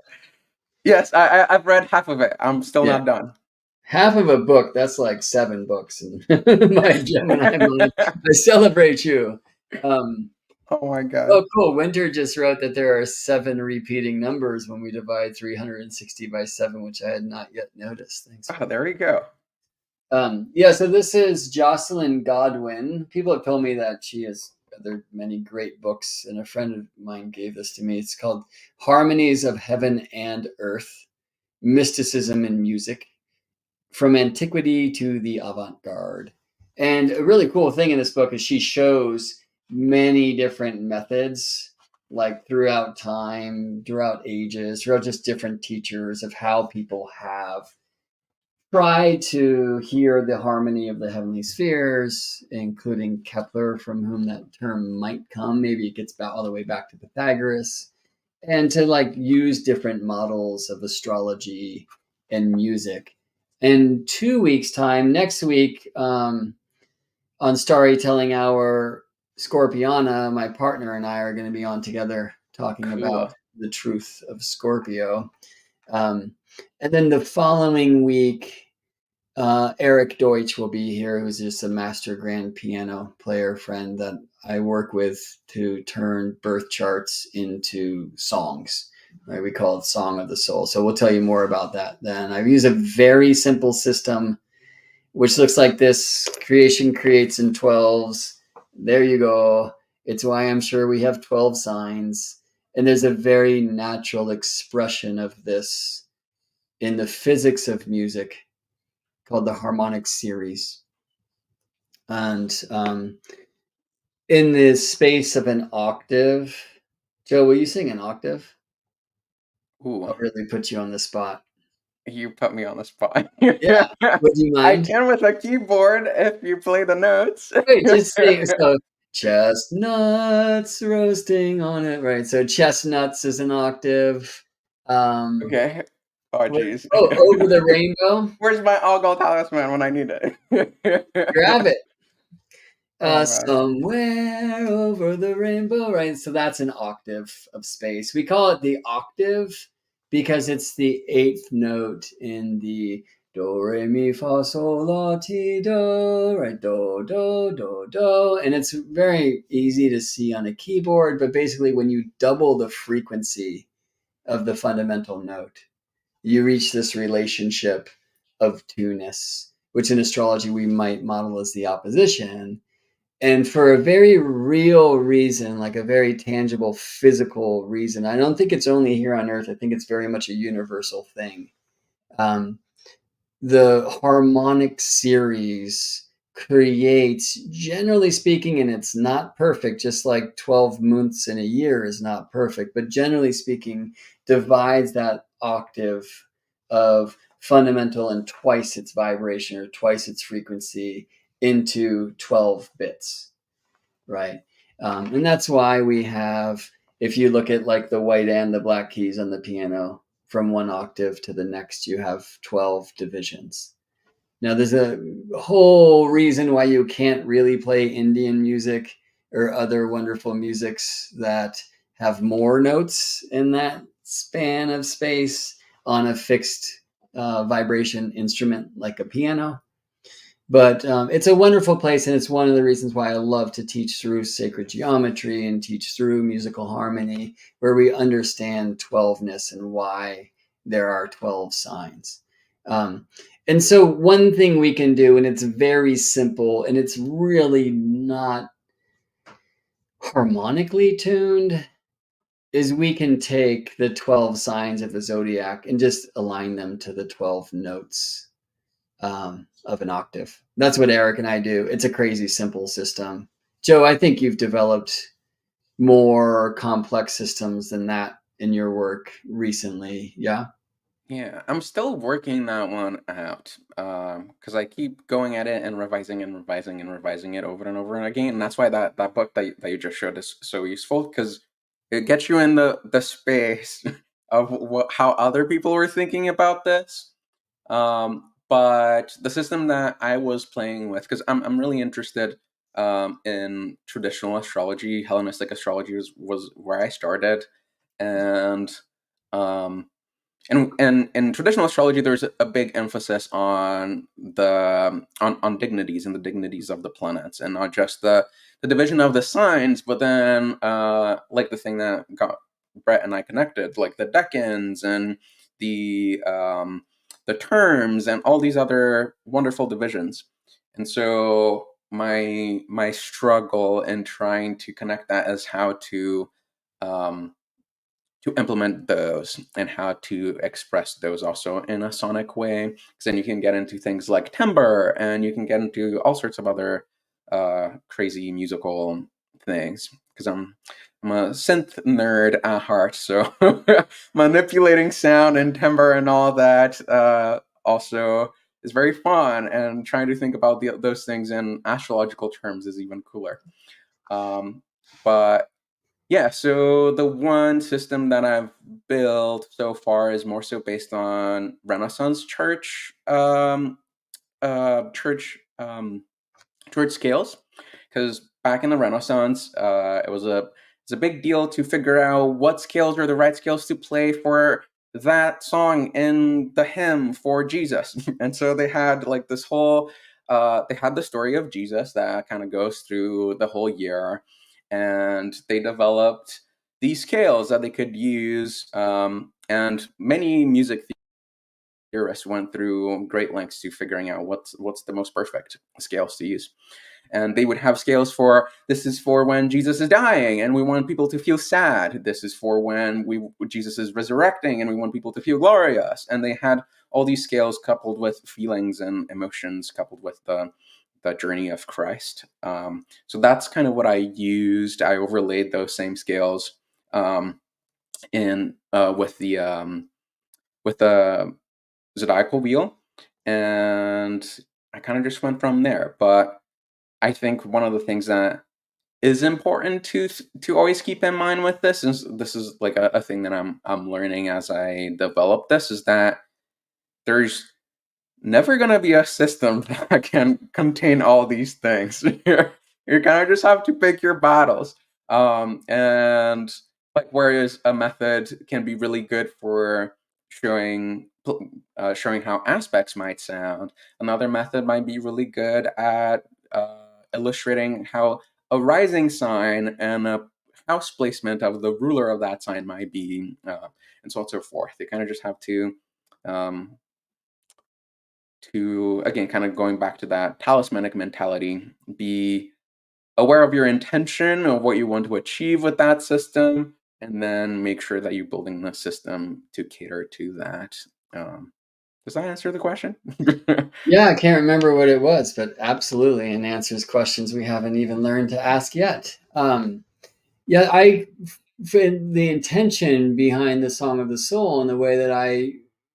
Yes, I've read half of it. I'm still not done. Half of a book, that's like 7 books in my Gemini mind. I celebrate you. Oh my God. Oh, cool. Winter just wrote that there are 7 repeating numbers when we divide 360 by 7, which I had not yet noticed. Thanks. Oh, there we go. So this is Jocelyn Godwin. People have told me that she has many great books, and a friend of mine gave this to me. It's called Harmonies of Heaven and Earth, Mysticism in Music, from Antiquity to the Avant-Garde. And a really cool thing in this book is she shows many different methods, like throughout time, throughout ages, throughout just different teachers, of how people have try to hear the harmony of the heavenly spheres, including Kepler, from whom that term might come. Maybe it gets back all the way back to Pythagoras, and to like use different models of astrology and music. In 2 weeks' time, next week, on Storytelling Hour, Scorpiana, my partner, and I are going to be on together talking about Cool. the truth of Scorpio. And then the following week, Eric Deutsch will be here, who's just a master grand piano player friend that I work with to turn birth charts into songs. Right? We call it Song of the Soul. So we'll tell you more about that then. I've used a very simple system, which looks like this. Creation creates in 12s. There you go. It's why I'm sure we have 12 signs. And there's a very natural expression of this in the physics of music called the harmonic series. And in the space of an octave, Joe, will you sing an octave? Ooh, I'll really put you on the spot. you put me on the spot. Yeah. Would you I mind? can with a keyboard if you play the notes. Wait, just sing. So, chestnuts roasting on it. Right. So, chestnuts is an octave. Okay. Oh, jeez. Over the rainbow. Where's my all-gold talisman when I need it? Grab it. Oh, man. Somewhere over the rainbow, right? So that's an octave of space. We call it the octave because it's the eighth note in the do, re, mi, fa, sol, la, ti, do, right? Do, do, do, do. And it's very easy to see on a keyboard, but basically when you double the frequency of the fundamental note, you reach this relationship of two-ness, which in astrology we might model as the opposition. And for a very real reason, like a very tangible physical reason, I don't think it's only here on Earth. I think it's very much a universal thing. The harmonic series creates, generally speaking, and it's not perfect, just like 12 months in a year is not perfect, but generally speaking, divides that octave of fundamental and twice its vibration or twice its frequency into 12 bits, right? And that's why we have, if you look at like the white and the black keys on the piano, from one octave to the next, you have 12 divisions. Now, there's a whole reason why you can't really play Indian music or other wonderful musics that have more notes in that span of space on a fixed vibration instrument like a piano. But it's a wonderful place, and it's one of the reasons why I love to teach through sacred geometry and teach through musical harmony, where we understand 12ness and why there are 12 signs. And so one thing we can do, and it's very simple, and it's really not harmonically tuned, is we can take the 12 signs of the zodiac and just align them to the 12 notes of an octave. That's what Eric and I do. It's a crazy simple system. Joe, I think you've developed more complex systems than that in your work recently. Yeah. Yeah, I'm still working that one out because I keep going at it and revising and revising and revising it over and over and again. And that's why that book that you just showed is so useful because it gets you in the space of how other people were thinking about this. But the system that I was playing with, because I'm really interested in traditional astrology. Hellenistic astrology was where I started, and and in traditional astrology, there's a big emphasis on on dignities and the dignities of the planets, and not just the division of the signs, but then like the thing that got Brett and I connected, like the decans and the terms and all these other wonderful divisions. And so my struggle in trying to connect that is how to implement those and how to express those also in a sonic way. Because then you can get into things like timbre and you can get into all sorts of other crazy musical things. Because I'm a synth nerd at heart, so manipulating sound and timbre and all that also is very fun, and trying to think about those things in astrological terms is even cooler. But yeah, so the one system that I've built so far is more so based on Renaissance church church scales, because back in the Renaissance, it's a big deal to figure out what scales are the right scales to play for that song in the hymn for Jesus. And so they had like this whole they had the story of Jesus that kind of goes through the whole year, and they developed these scales that they could use, and many music theorists went through great lengths to figuring out what's the most perfect scales to use. And they would have scales for, this is for when Jesus is dying and we want people to feel sad. This is for when Jesus is resurrecting and we want people to feel glorious. And they had all these scales coupled with feelings and emotions, coupled with the journey of Christ. So that's kind of what I used. I overlaid those same scales in with the zodiacal wheel, and I kind of just went from there. But I think one of the things that is important to always keep in mind with this is like a thing that I'm learning as I develop this, is that there's never going to be a system that can contain all these things. You kind of just have to pick your battles. And like, whereas a method can be really good for showing how aspects might sound, another method might be really good at illustrating how a rising sign and a house placement of the ruler of that sign might be, and so on and so forth. They kind of just have to again, kind of going back to that talismanic mentality, be aware of your intention of what you want to achieve with that system, and then make sure that you're building the system to cater to that. Does that answer the question? Yeah, I can't remember what it was, but absolutely, and answers questions we haven't even learned to ask yet. Yeah, the intention behind the Song of the Soul and the way that I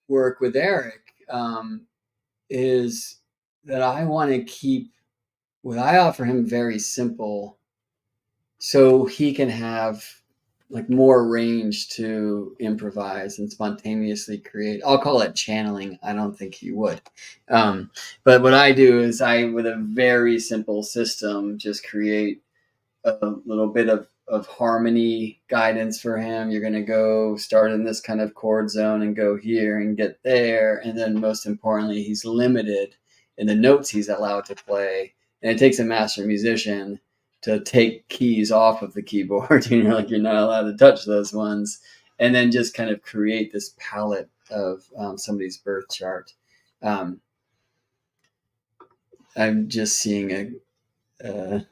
work with Eric is that I want to keep what I offer him very simple, so he can have like more range to improvise and spontaneously create. I'll call it channeling. I don't think he would. But what I do is with a very simple system, just create a little bit of harmony guidance for him. You're going to go start in this kind of chord zone and go here and get there. And then most importantly, he's limited in the notes he's allowed to play. And it takes a master musician to take keys off of the keyboard. You're not allowed to touch those ones. And then just kind of create this palette of somebody's birth chart. I'm just seeing a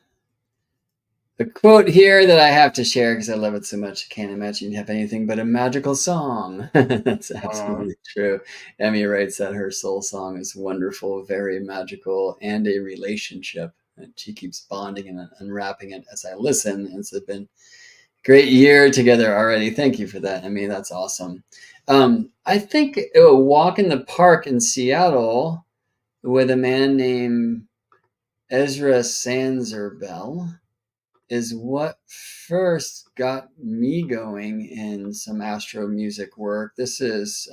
quote here that I have to share because I love it so much. I can't imagine you have anything but a magical song. That's absolutely true. Emmy writes that her soul song is wonderful, very magical, and a relationship. And she keeps bonding and unwrapping it as I listen. It's been a great year together already. Thank you for that, Emmy. That's awesome. I think a walk in the park in Seattle with a man named Ezra Sanzerbell is what first got me going in some AstroMusic work. This is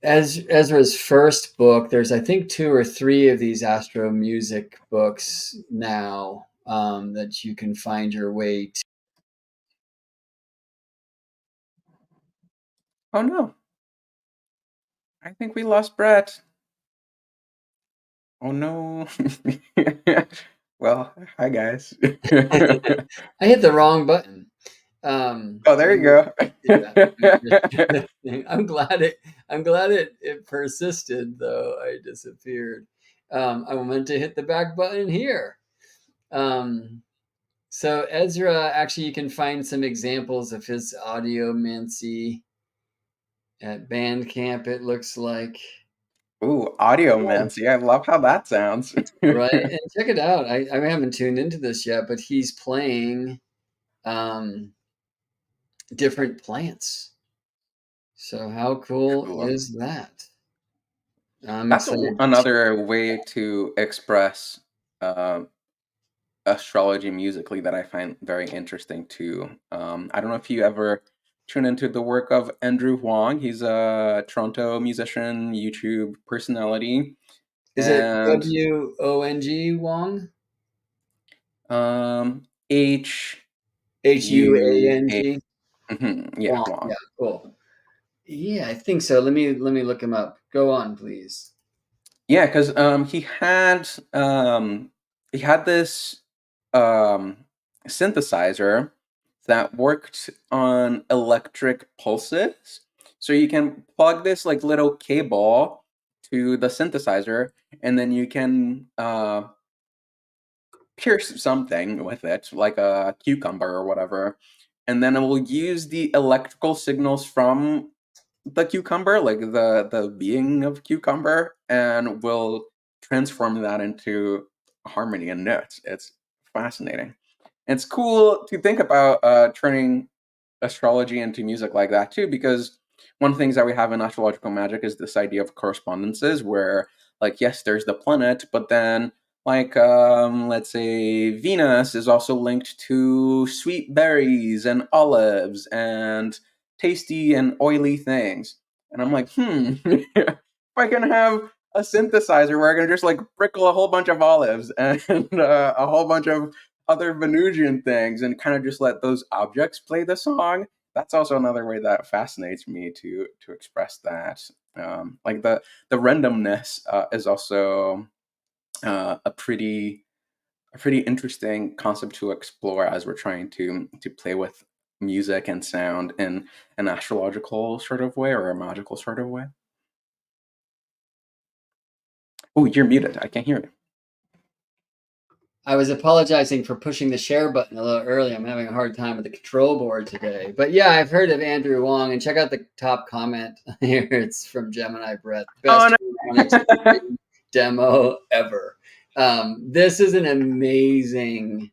Ezra's first book. There's, I think, 2 or 3 of these AstroMusic books now that you can find your way to. Oh no, I think we lost Brett. Oh no. Well, hi guys. I hit the wrong button. Oh, there you go. I'm glad it persisted, though I disappeared. I meant to hit the back button here. So Ezra, actually, you can find some examples of his audiomancy at Bandcamp, it looks like. Ooh, audiomancy. I love how that sounds. Right, and check it out. I haven't tuned into this yet, but he's playing different plants. So how cool Cool. is that? I'm That's excited. another way to express um, astrology musically that I find very interesting too. I don't know if you ever tune into the work of Andrew Huang. He's a Toronto musician, YouTube personality, Is it and WONG Wong? H U A. HUANG Yeah, Wong. Yeah, Huang. cool. Yeah, I think so. Let me look him up. Go on, please. Yeah, because he had this um, synthesizer that worked on electric pulses. So you can plug this like little cable to the synthesizer, and then you can pierce something with it, like a cucumber or whatever, and then it will use the electrical signals from the cucumber, like the being of cucumber, and will transform that into harmony and notes. It's fascinating. It's cool to think about turning astrology into music like that too, because one of the things that we have in astrological magic is this idea of correspondences, where like yes, there's the planet, but then like let's say Venus is also linked to sweet berries and olives and tasty and oily things. And I'm like, if I can have a synthesizer where I can just like prickle a whole bunch of olives and a whole bunch of other Venusian things and kind of just let those objects play the song. That's also another way that fascinates me to express that. Like the randomness is also a pretty interesting concept to explore as we're trying to play with music and sound in an astrological sort of way or a magical sort of way. Oh, you're muted. I can't hear you. I was apologizing for pushing the share button a little early. I'm having a hard time with the control board today. But yeah, I've heard of Andrew Wong, and check out the top comment here. It's from Gemini Brett. Oh Best harmonics demo ever. This is an amazing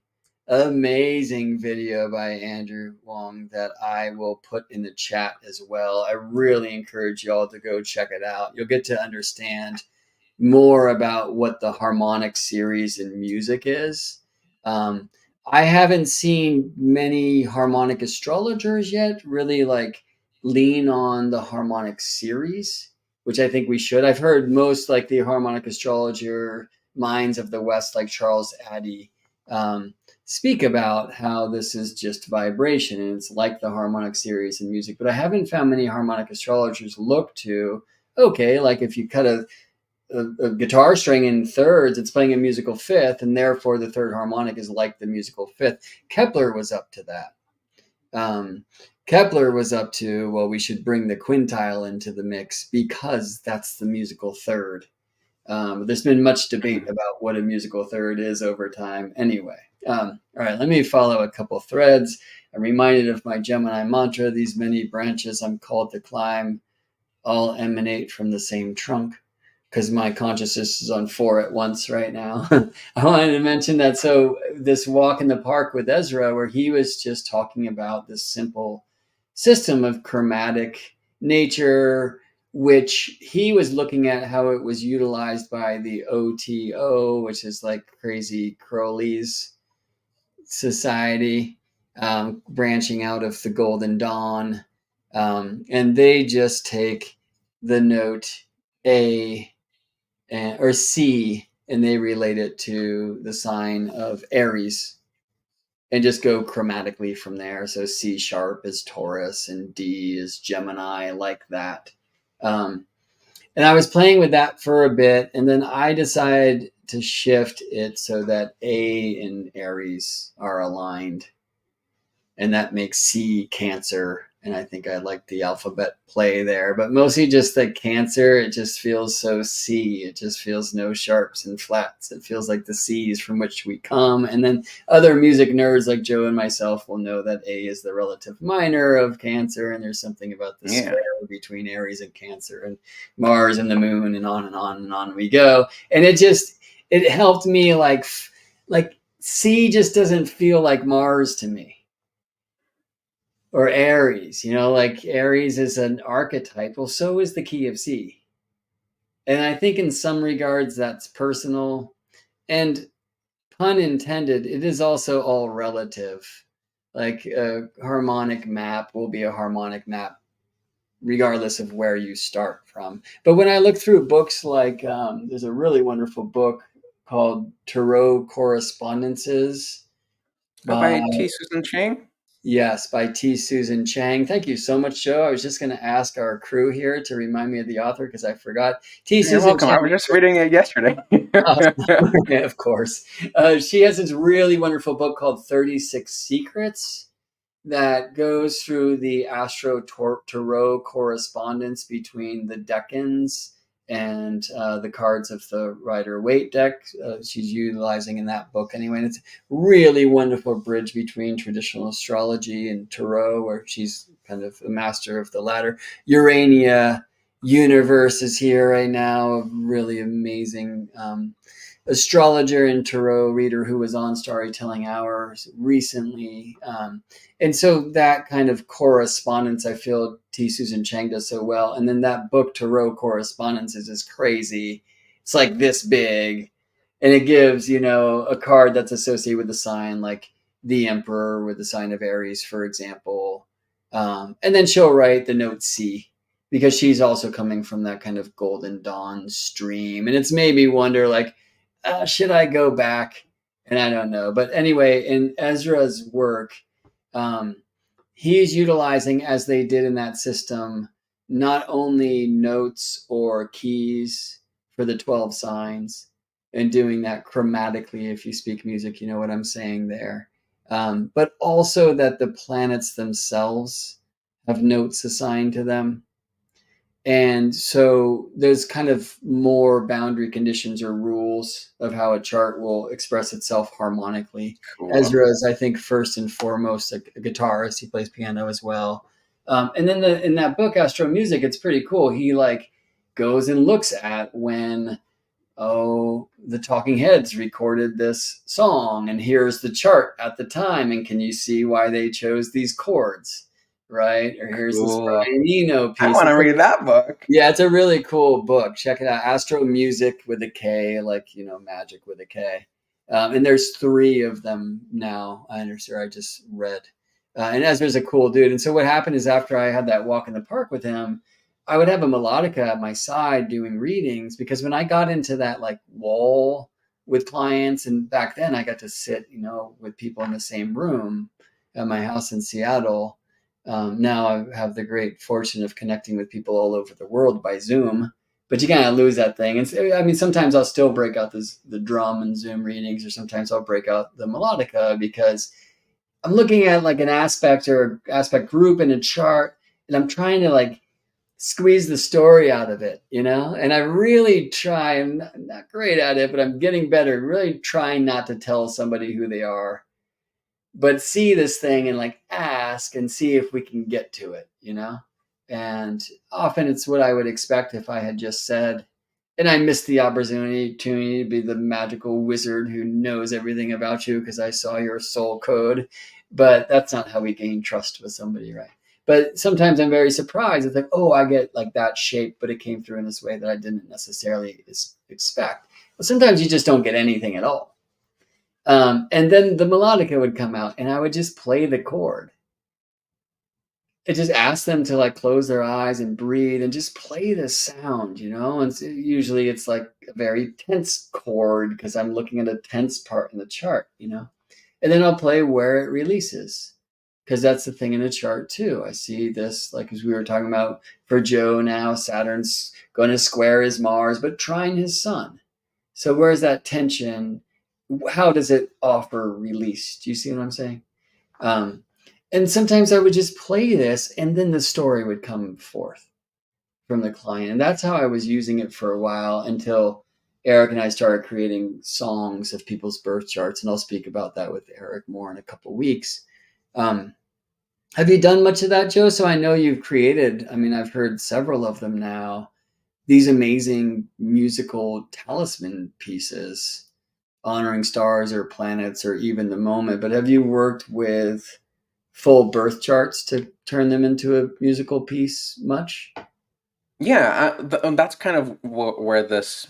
video by Andrew Wong that I will put in the chat as well. I really encourage you all to go check it out. You'll get to understand more about what the harmonic series in music is. Um, I haven't seen many harmonic astrologers yet really like lean on the harmonic series, which I think we should. I've heard most like the harmonic astrologer minds of the West, like Charles Addy, um, speak about how this is just vibration and it's like the harmonic series in music. But I haven't found many harmonic astrologers look to, okay, like if you cut a guitar string in thirds, it's playing a musical fifth, and therefore the third harmonic is like the musical fifth. Kepler was up to that. Kepler was up to, well, we should bring the quintile into the mix because that's the musical third. There's been much debate about what a musical third is over time. Anyway, all right, let me follow a couple threads. I'm reminded of my Gemini mantra: these many branches I'm called to climb all emanate from the same trunk, because my consciousness is on four at once right now. I wanted to mention that. So, this walk in the park with Ezra, where he was just talking about this simple system of chromatic nature, which he was looking at how it was utilized by the OTO, which is like Crazy Crowley's society, branching out of the Golden Dawn. And they just take the note A or C, and they relate it to the sign of Aries and just go chromatically from there. So C sharp is Taurus and D is Gemini, like that. And I was playing with that for a bit, and then I decided to shift it so that A and Aries are aligned, and that makes C Cancer. And I think I like the alphabet play there, but mostly just that Cancer, it just feels so C. It just feels no sharps and flats. It feels like the C's from which we come. And then other music nerds like Joe and myself will know that A is the relative minor of Cancer, and there's something about the square between Aries and Cancer and Mars and the moon, and on we go. And it helped me like C just doesn't feel like Mars to me, or Aries, like Aries is an archetype. Well, so is the key of C. And I think in some regards that's personal. And pun intended, it is also all relative. Like a harmonic map will be a harmonic map regardless of where you start from. But when I look through books like, there's a really wonderful book called Tarot Correspondences Oh, by, by T. Susan Chang? yes, by T. Susan Chang. Thank you so much, Joe. I was just going to ask our crew here to remind me of the author because I forgot. T. You're Susan welcome. I Chang. was just reading it yesterday. Yeah, of course. She has this really wonderful book called 36 Secrets that goes through the Tarot correspondence between the decans and the cards of the Rider-Waite deck. She's utilizing in that book anyway. And it's really wonderful bridge between traditional astrology and tarot, where she's kind of a master of the latter. Urania Universe is here right now, a really amazing astrologer and tarot reader who was on Storytelling Hours recently. And so that kind of correspondence, I feel T. Susan Chang does so well. And then that book, Tarot Correspondence, is just crazy. It's like this big. And it gives, a card that's associated with a sign like the Emperor with the sign of Aries, for example. And then she'll write the note C because she's also coming from that kind of Golden Dawn stream. And it's made me wonder, like, should I go back? And I don't know. But anyway, in Ezra's work, he's utilizing, as they did in that system, not only notes or keys for the 12 signs and doing that chromatically. If you speak music, you know what I'm saying there. But also that the planets themselves have notes assigned to them. And so there's kind of more boundary conditions or rules of how a chart will express itself harmonically. Cool. Ezra is, I think, first and foremost a guitarist. He plays piano as well. And then in that book, AstroMusic, it's pretty cool. He goes and looks at when, the Talking Heads recorded this song, and here's the chart at the time, and can you see why they chose these chords? Right? Or here's this Cool. Brian Eno piece. I want to read that book. Yeah, it's a really cool book. Check it out. AstroMusic with a K, magic with a K. And there's 3 of them now. I understand. I just read. And Ezra's a cool dude. And so what happened is after I had that walk in the park with him, I would have a melodica at my side doing readings, because when I got into that wall with clients, and back then I got to sit, with people in the same room at my house in Seattle. Now I have the great fortune of connecting with people all over the world by Zoom, but you kind of lose that thing. And sometimes I'll still break out the drum and Zoom readings, or sometimes I'll break out the melodica, because I'm looking at an aspect or aspect group in a chart, and I'm trying to squeeze the story out of it, and I really try. I'm not great at it, but I'm getting better. Really trying not to tell somebody who they are, but see this thing and ask and see if we can get to it, and often it's what I would expect if I had just said, and I missed the opportunity to be the magical wizard who knows everything about you because I saw your soul code. But that's not how we gain trust with somebody, right? But sometimes I'm very surprised. It's I get that shape, but it came through in this way that I didn't necessarily expect. But sometimes you just don't get anything at all. And then the melodica would come out, and I would just play the chord. It just asked them to close their eyes and breathe and just play the sound, And usually it's a very tense chord because I'm looking at a tense part in the chart, And then I'll play where it releases, because that's the thing in a chart too. I see this, as we were talking about for Joe now, Saturn's going to square his Mars, but trine his sun. So where's that tension? How does it offer release? Do you see what I'm saying? And sometimes I would just play this, and then the story would come forth from the client. And that's how I was using it for a while, until Eric and I started creating songs of people's birth charts. And I'll speak about that with Eric more in a couple of weeks. Have you done much of that, Joe? So I know you've created, I've heard several of them now, these amazing musical talisman pieces honoring stars or planets or even the moment. But have you worked with full birth charts to turn them into a musical piece much? Yeah, that's kind of where this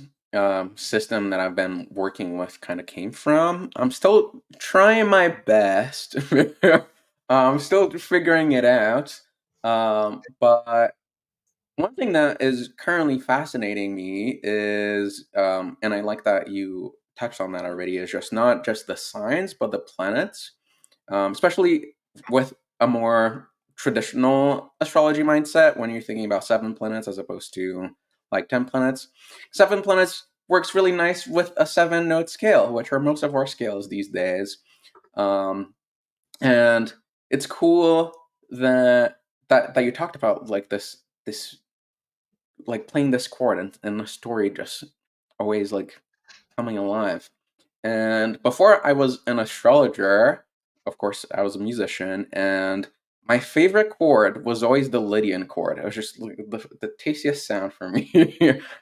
system that I've been working with kind of came from. I'm still trying my best. I'm still figuring it out. But one thing that is currently fascinating me is, and I like that you touched on that already, is just not just the signs, but the planets, especially with a more traditional astrology mindset when you're thinking about 7 planets as opposed to like 10 planets. 7 planets works really nice with a 7 note scale, which are most of our scales these days. Um, and it's cool that you talked about like this like playing this chord and the story just always like coming alive. And before I was an astrologer, of course, I was a musician, and my favorite chord was always the Lydian chord. It was just like the tastiest sound for me.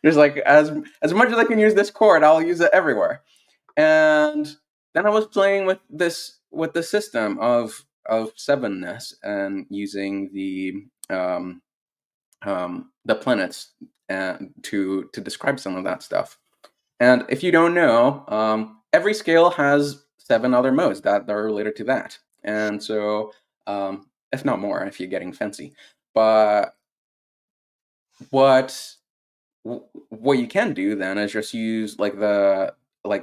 Just like as much as I can use this chord, I'll use it everywhere. And then I was playing with the system of sevenness and using the planets to describe some of that stuff. And if you don't know, every scale has 7 other modes that are related to that. And so, if not more, if you're getting fancy. But what what you can do then is just use like a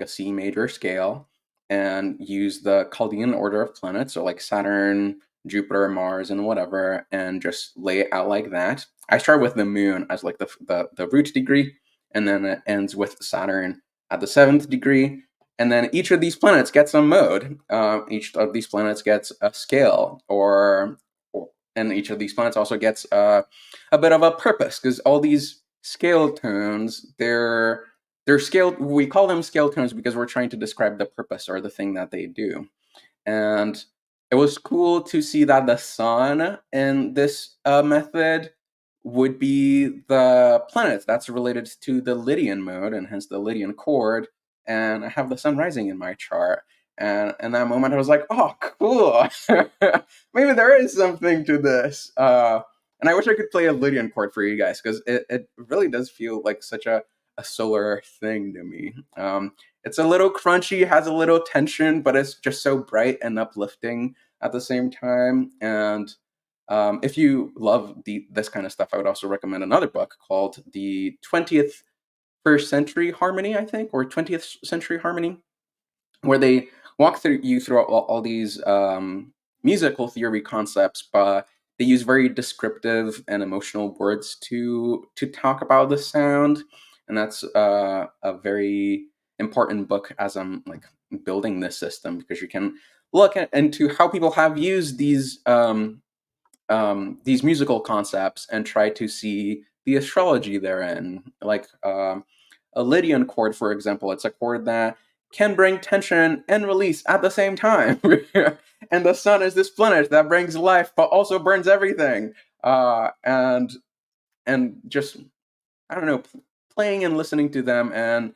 C major scale and use the Chaldean order of planets, so like Saturn, Jupiter, Mars, and whatever, and just lay it out like that. I start with the moon as like the root degree, and then it ends with Saturn at the 7th degree. And then each of these planets gets a mode. Each of these planets gets a scale, and each of these planets also gets a bit of a purpose, because all these scale tones, they're scale. We call them scale tones because we're trying to describe the purpose or the thing that they do. And it was cool to see that the sun in this method would be the planet that's related to the Lydian mode, and hence the Lydian chord. And I have the sun rising in my chart. And in that moment, I was like, "Oh, cool! Maybe there is something to this." And I wish I could play a Lydian chord for you guys, because it really does feel like such a solar thing to me. It's a little crunchy, has a little tension, but it's just so bright and uplifting at the same time. And if you love this kind of stuff, I would also recommend another book called The 20th First Century Harmony, I think, or 20th Century Harmony, where they walk through all these musical theory concepts, but they use very descriptive and emotional words to talk about the sound. And that's a very important book as I'm like building this system, because you can look into how people have used these musical concepts and try to see the astrology therein. Like a Lydian chord, for example, it's a chord that can bring tension and release at the same time. And the sun is this planet that brings life but also burns everything. And just, I don't know, playing and listening to them and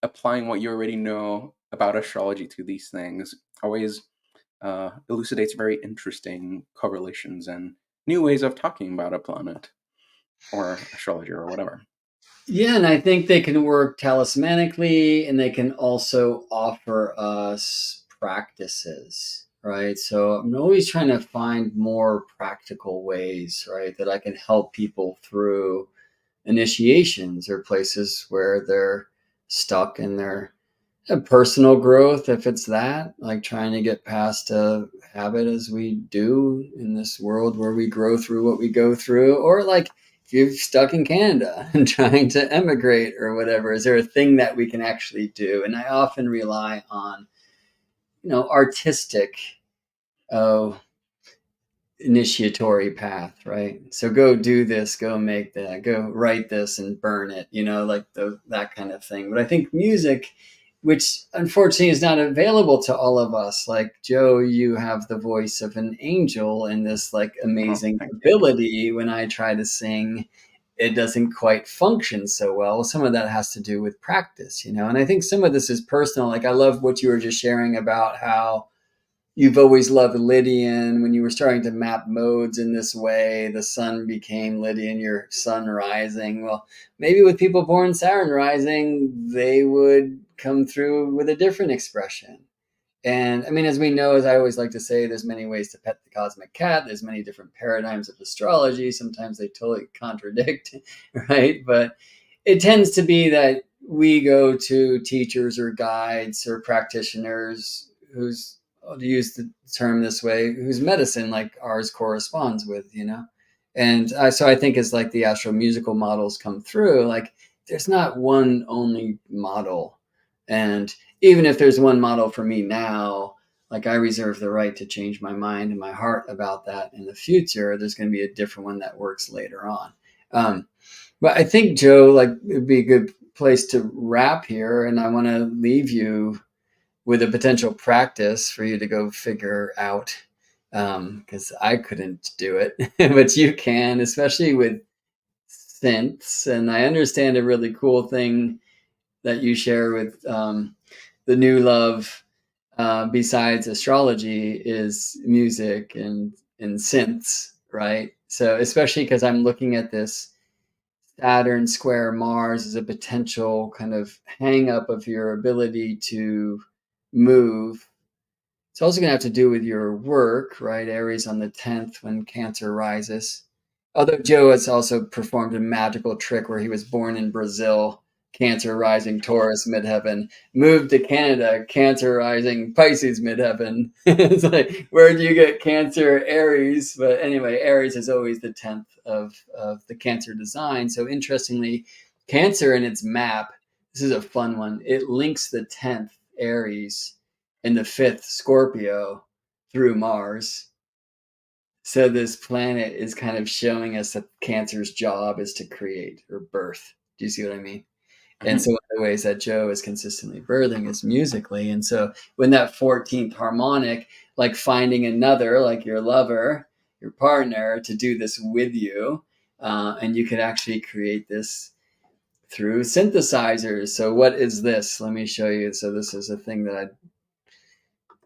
applying what you already know about astrology to these things always elucidates very interesting correlations and new ways of talking about a planet or astrology or whatever. Yeah, and I think they can work talismanically, and they can also offer us practices, right? So I'm always trying to find more practical ways, right, that I can help people through initiations or places where they're stuck in their personal growth, if it's that, like trying to get past a habit as we do in this world where we grow through what we go through, or like if you're stuck in Canada and trying to emigrate or whatever, is there a thing that we can actually do? And I often rely on, artistic, oh, initiatory path, right? So go do this, go make that, go write this and burn it, like that kind of thing. But I think music, which unfortunately is not available to all of us, like Joe, you have the voice of an angel and this like Oh, amazing thank you. ability. When I try to sing, it doesn't quite function so well. Some of that has to do with practice, and I think some of this is personal. Like I love what you were just sharing about how you've always loved Lydian. When you were starting to map modes in this way, the sun became Lydian, your sun rising. Well, maybe with people born Saturn rising, they would come through with a different expression. And I mean, as we know, as I always like to say, there's many ways to pet the cosmic cat. There's many different paradigms of astrology. Sometimes they totally contradict, right? But it tends to be that we go to teachers or guides or practitioners whose, I'll use the term this way, whose medicine like ours corresponds with, you know? And so I think as like the astromusical models come through, like there's not one only model. And even if there's one model for me now, like I reserve the right to change my mind and my heart about that in the future. There's going to be a different one that works later on. But I think, Joe, like it'd be a good place to wrap here. And I want to leave you with a potential practice for you to go figure out, because I couldn't do it, but you can, especially with synths. And I understand a really cool thing that you share with the new love, besides astrology, is music and synths, right? So especially because I'm looking at this Saturn square Mars as a potential kind of hang up of your ability to move. It's also going to have to do with your work, right? Aries on the 10th when Cancer rises. Although Joe has also performed a magical trick where he was born in Brazil, Cancer rising Taurus midheaven, moved to Canada, Cancer rising Pisces midheaven. It's like, where do you get Cancer Aries? But anyway, Aries is always the 10th of the Cancer design. So interestingly, Cancer in its map, this is a fun one, it links the 10th Aries and the 5th Scorpio through Mars. So this planet is kind of showing us that Cancer's job is to create or birth. Do you see what I mean? And so one of the ways that Joe is consistently birthing is musically. And so when that 14th harmonic, like finding another, like your lover, your partner, to do this with you, and you could actually create this through synthesizers. So what is this? Let me show you. So this is a thing that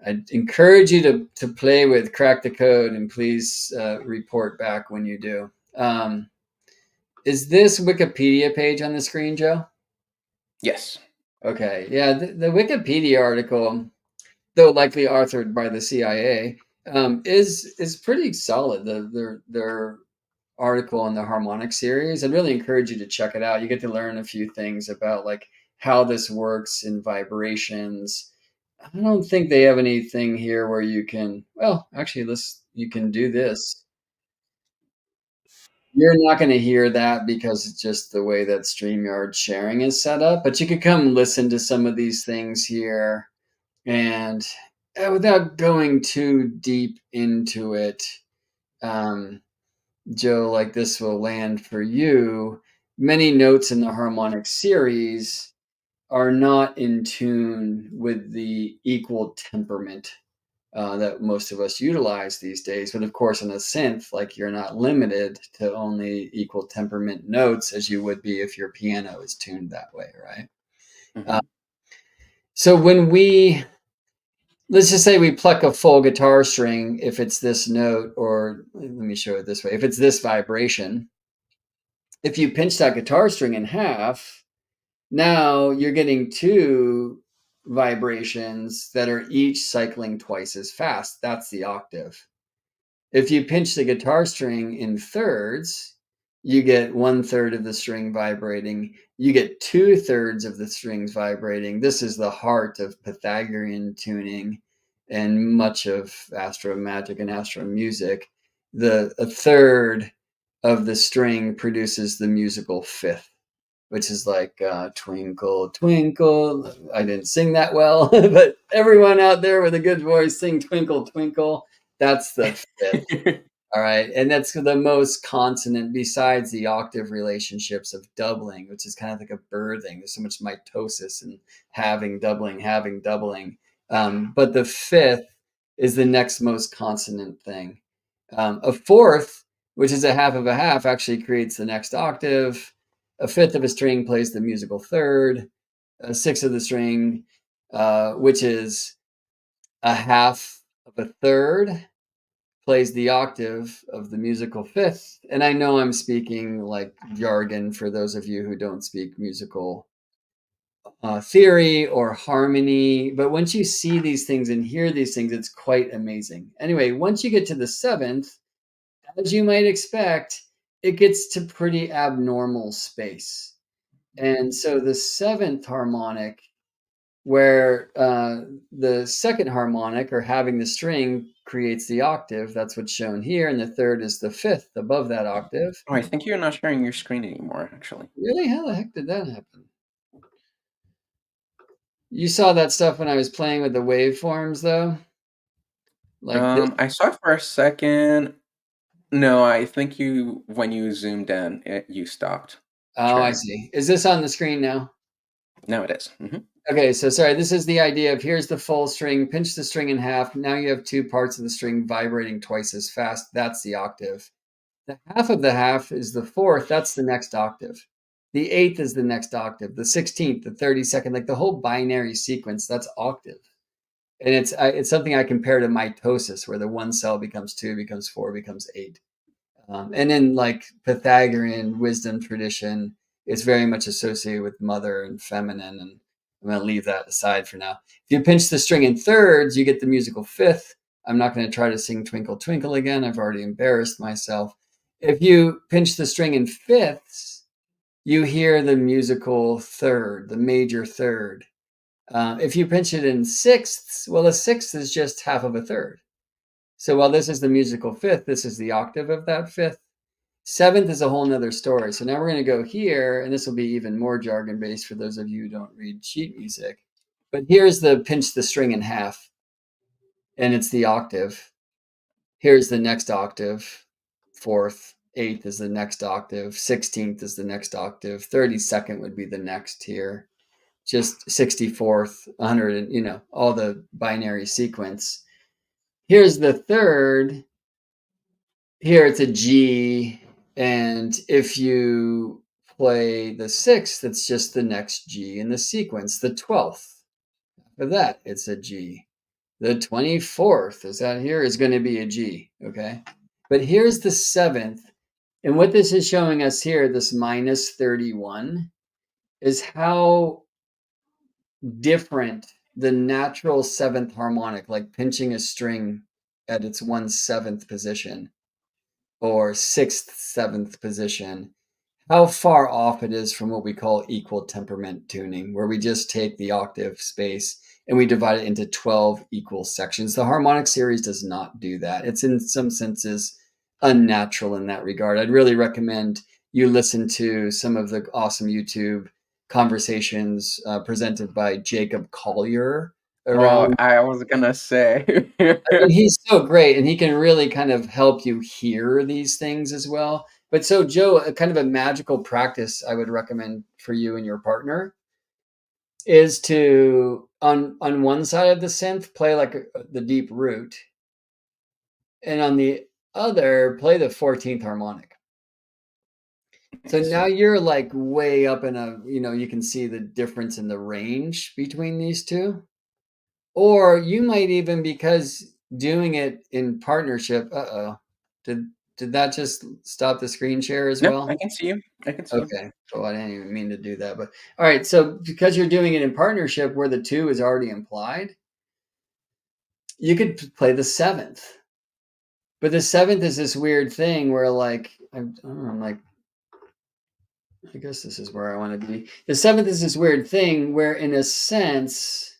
I'd encourage you to play with, crack the code, and please report back when you do. Is this Wikipedia page on the screen, Joe? Yes. Okay, yeah, the Wikipedia article, though likely authored by the CIA, is pretty solid. Their article on the harmonic series. I'd really encourage you to check it out. You get to learn a few things about like how this works in vibrations. I don't think they have anything here where you can, well, actually, you can do this. You're not going to hear that because it's just the way that StreamYard sharing is set up, but you could come listen to some of these things here. And without going too deep into it, Joe, like this will land for you. Many notes in the harmonic series are not in tune with the equal temperament that most of us utilize these days. But of course, on a synth, like you're not limited to only equal temperament notes as you would be if your piano is tuned that way, right? Mm-hmm. So when let's just say we pluck a full guitar string, if it's this note, or let me show it this way, if it's this vibration, if you pinch that guitar string in half, now you're getting two vibrations that are each cycling twice as fast. That's the octave. If you pinch the guitar string in thirds, you get 1/3 of the string vibrating. You get 2/3 of the strings vibrating. This is the heart of Pythagorean tuning and much of astro magic and astro music. A third of the string produces the musical fifth, which is like twinkle, twinkle. I didn't sing that well, but everyone out there with a good voice, sing twinkle, twinkle. That's the fifth. All right. And that's the most consonant besides the octave relationships of doubling, which is kind of like a birthing. There's so much mitosis and having, doubling. But the fifth is the next most consonant thing. A fourth, which is a half of a half, actually creates the next octave. A fifth of a string plays the musical third. A sixth of the string, which is a half of a third plays the octave of the musical fifth. And I know I'm speaking like jargon for those of you who don't speak musical theory or harmony, but once you see these things and hear these things, it's quite amazing. Anyway, once you get to the seventh, as you might expect, it gets to pretty abnormal space. And so the seventh harmonic, where the second harmonic, or having the string, creates the octave, that's what's shown here, and the third is the fifth above that octave. Oh, I think you're not sharing your screen anymore, actually. Really? How the heck did that happen? You saw that stuff when I was playing with the waveforms, though? Like this? I saw it for a second. No, I think when you zoomed in, you stopped Oh, I sharing. see. Is this on the screen now? No, it is. Okay, so sorry, this is the idea of here's the full string, pinch the string in half. Now you have two parts of the string vibrating twice as fast. That's the octave. The half of the half is the fourth. That's the next octave. The eighth is the next octave. The 16th, the 32nd, like the whole binary sequence, that's octave. And it's something I compare to mitosis, where the one cell becomes two, becomes four, becomes eight. And in like Pythagorean wisdom tradition, it's very much associated with mother and feminine. And I'm going to leave that aside for now. If you pinch the string in thirds, you get the musical fifth. I'm not going to try to sing Twinkle Twinkle again. I've already embarrassed myself. If you pinch the string in fifths, you hear the musical third, the major third. If you pinch it in sixths, well, a sixth is just half of a third. So while this is the musical fifth, this is the octave of that fifth. Seventh is a whole nother story. So now we're going to go here, and this will be even more jargon based for those of you who don't read sheet music. But here's the pinch the string in half, and it's the octave. Here's the next octave, fourth. Eighth is the next octave. 16th is the next octave. 32nd would be the next here. Just 64th, 100, all the binary sequence. Here's the third. Here it's a G, and if you play the sixth, it's just the next G in the sequence. The 12th, after that, it's a G. The 24th, is that here, is going to be a G, okay? But here's the seventh, and what this is showing us here, this minus 31, is how different the natural seventh harmonic, like pinching a string at its 1/7 position, or 6th, 7th position, how far off it is from what we call equal temperament tuning, where we just take the octave space and we divide it into 12 equal sections. The harmonic series does not do that. It's in some senses unnatural in that regard. I'd really recommend you listen to some of the awesome YouTube conversations presented by Jacob Collier Oh, around. I was gonna say. I mean, he's so great, and he can really kind of help you hear these things as well. But so, Joe, a kind of a magical practice I would recommend for you and your partner is to on one side of the synth play like the deep root, and on the other play the 14th harmonic. So now you're like way up in a, you can see the difference in the range between these two. Or you might even, because doing it in partnership, did that just stop the screen share as No, well? I can see you. I can see you. Okay. Oh, I didn't even mean to do that. But all right. So because you're doing it in partnership where the two is already implied, you could play the seventh. But the seventh is this weird thing where, like, I'm like, I guess this is where I want to be. The seventh is this weird thing where, in a sense,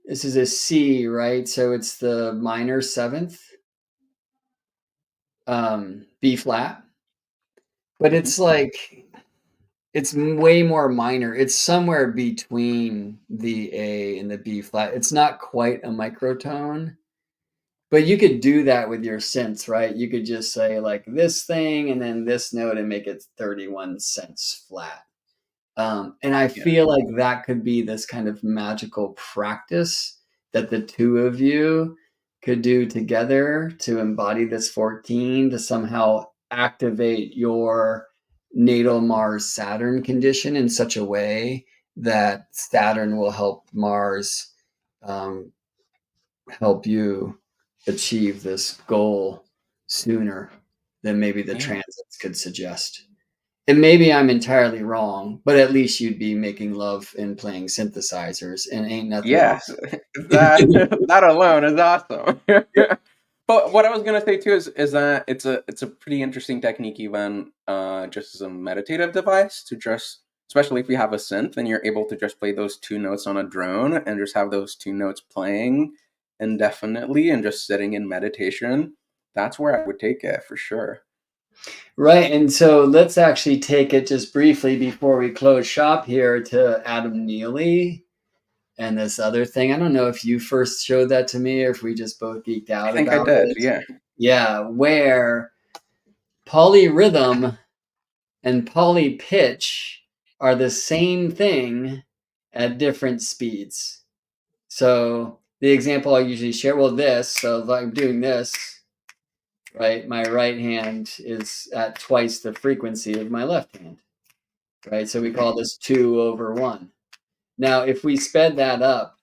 this is a C, right? So it's the minor seventh, B flat, but it's like, it's way more minor. It's somewhere between the A and the B flat. It's not quite a microtone, but you could do that with your synths, right? You could just say like this thing and then this note and make it 31 cents flat. And I Yeah. feel like that could be this kind of magical practice that the two of you could do together to embody this 14, to somehow activate your natal Mars Saturn condition in such a way that Saturn will help Mars help you achieve this goal sooner than maybe the transits could suggest. And maybe I'm entirely wrong, but at least you'd be making love and playing synthesizers, and ain't nothing wrong. Yes, that that alone is awesome. But what I was gonna say too is that it's a pretty interesting technique even just as a meditative device to just, especially if you have a synth and you're able to just play those two notes on a drone and just have those two notes playing indefinitely and just sitting in meditation. That's where I would take it for sure. Right. And so let's actually take it just briefly before we close shop here to Adam Neely and this other thing. I don't know if you first showed that to me or if we just both geeked I out think I about did, it. yeah. Yeah, where polyrhythm and polypitch are the same thing at different speeds. So the example I usually share, well, this, so if I'm doing this, right, my right hand is at twice the frequency of my left hand, right? So we call this 2/1. Now, if we sped that up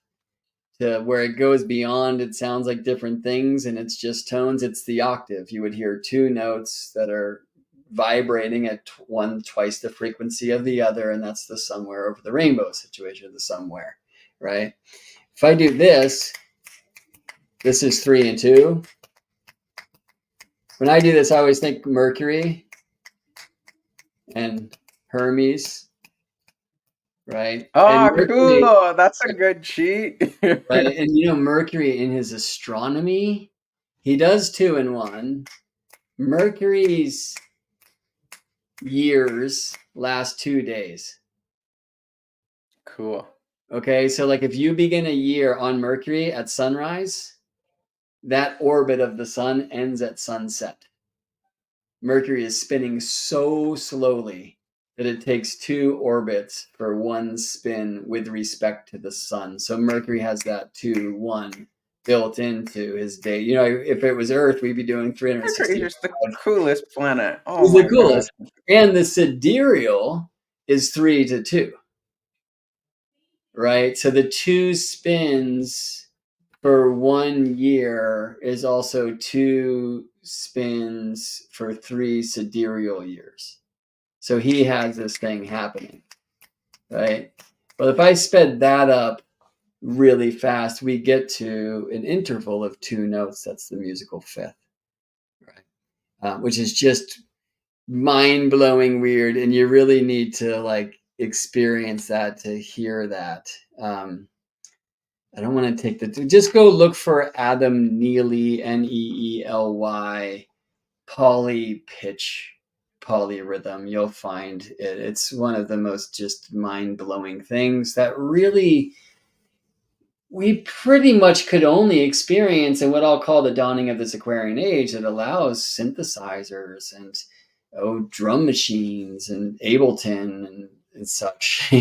to where it goes beyond, it sounds like different things and it's just tones, it's the octave. You would hear two notes that are vibrating at one twice the frequency of the other, and that's the somewhere over the rainbow situation, the somewhere, right? If I do this, this is 3 and 2. When I do this, I always think Mercury and Hermes, right? And Oh, Mercury, cool. That's a good cheat. right? And Mercury in his astronomy, he does 2 and 1. Mercury's years last 2 days. Cool. Okay, so like if you begin a year on Mercury at sunrise, that orbit of the sun ends at sunset. Mercury is spinning so slowly that it takes 2 orbits for one spin with respect to the sun. So Mercury has that 2/1 built into his day. If it was Earth, we'd be doing Mercury is 365. just the coolest planet. Oh He's the my gosh. coolest. And the sidereal is 3 to 2, right? So the 2 spins for 1 year is also 2 spins for 3 sidereal years. So he has this thing happening, right? But if I sped that up really fast, we get to an interval of 2 notes. That's the musical fifth, right? Which is just mind-blowing weird, and you really need to like experience that to hear that. I don't want to take just go look for Adam Neely, Neely, polypitch, polyrhythm. You'll find it. It's one of the most just mind-blowing things that really we pretty much could only experience in what I'll call the dawning of this Aquarian age that allows synthesizers and drum machines and Ableton and such,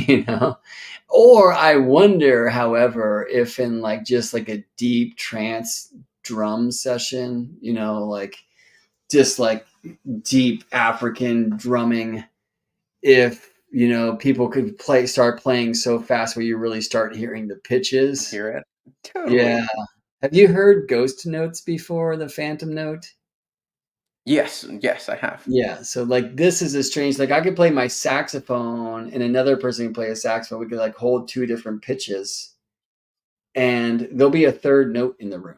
Or I wonder, however, if in like just like a deep trance drum session, like just like deep African drumming, if people could start playing so fast where you really start hearing the pitches. Hear it? Totally. Yeah. Have you heard ghost notes before, the phantom note? Yes, yes, I have. Yeah. So like this is a strange, like I could play my saxophone and another person can play a saxophone. We could like hold 2 different pitches and there'll be a third note in the room.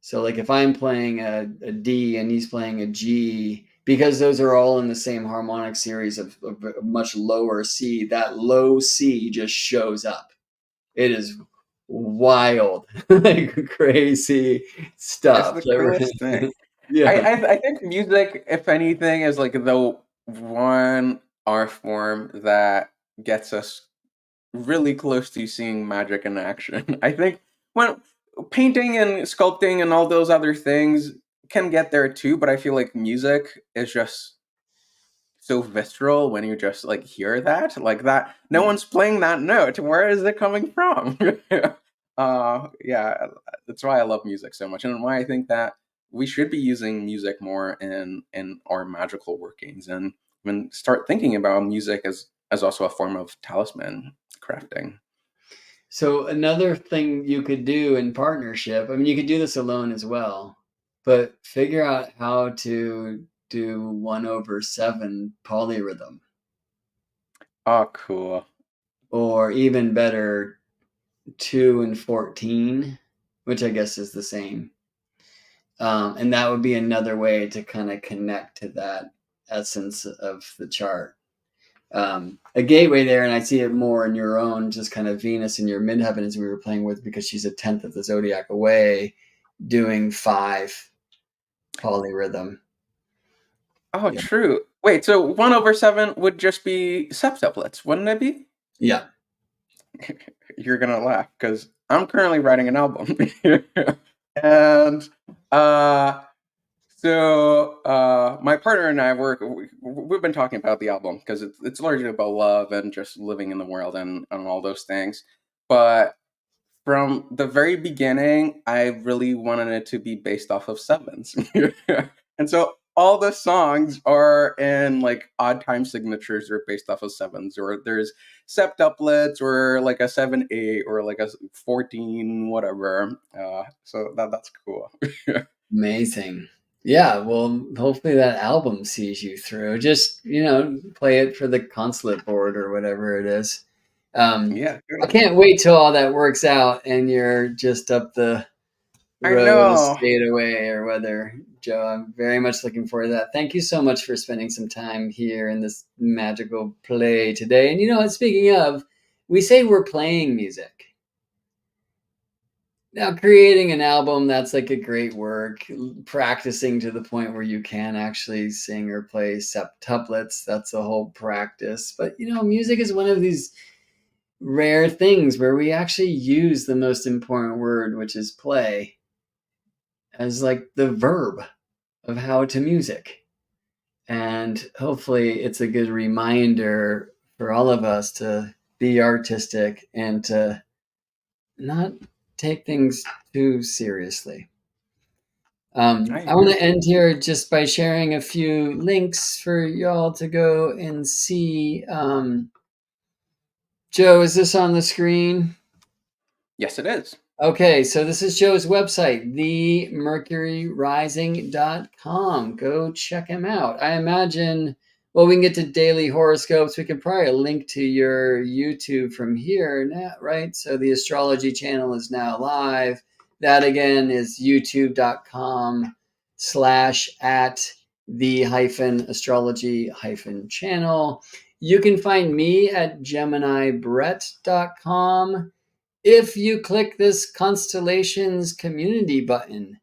So like if I'm playing a D and he's playing a G, because those are all in the same harmonic series of a much lower C, that low C just shows up. It is wild, like crazy It's stuff. the coolest thing. Yeah. I think music, if anything, is like the one art form that gets us really close to seeing magic in action. I think when painting and sculpting and all those other things can get there too, but I feel like music is just so visceral when you just like hear that, like that. No one's playing that note. Where is it coming from? Yeah, that's why I love music so much, and why I think that we should be using music more in our magical workings, and even start thinking about music as also a form of talisman crafting. So another thing you could do in partnership, I mean, you could do this alone as well, but figure out how to do 1/7 polyrhythm, Oh, cool. or even better, 2/14, which I guess is the same. And that would be another way to kind of connect to that essence of the chart. A gateway there, and I see it more in your own, just kind of Venus in your midheaven as we were playing with, because she's a 10th of the zodiac away, doing 5 polyrhythm. Oh, Yeah. true. Wait, so 1/7 would just be septuplets, wouldn't it be? Yeah. You're gonna laugh because I'm currently writing an album, and uh, my partner and I we've been talking about the album because it's largely about love and just living in the world and all those things. But from the very beginning, I really wanted it to be based off of sevens. And so all the songs are in like odd time signatures are based off of sevens, or there's septuplets, or like a 7/8, or like a 14, whatever. So that's cool. Amazing. Yeah, well, hopefully that album sees you through. Just, play it for the consulate board or whatever it is. Yeah, I good. can't wait till all that works out and you're just up the I road a know. state away or whether, Joe. I'm very much looking forward to that. Thank you so much for spending some time here in this magical play today. And speaking of, we say we're playing music. Now, creating an album, that's like a great work. Practicing to the point where you can actually sing or play septuplets, that's a whole practice. But, music is one of these rare things where we actually use the most important word, which is play, as like the verb of how to music. And hopefully it's a good reminder for all of us to be artistic and to not take things too seriously. I I want to agree. end here just by sharing a few links for y'all to go and see. Joe, is this on the screen? Yes, it is. Okay, so this is Joe's website, themercuryrising.com. Go check him out. I imagine, well, we can get to daily horoscopes. We could probably link to your YouTube from here now, right? So the astrology channel is now live. That again is youtube.com/at the astrology channel. You can find me at geminibrett.com. If you click this Constellations community button,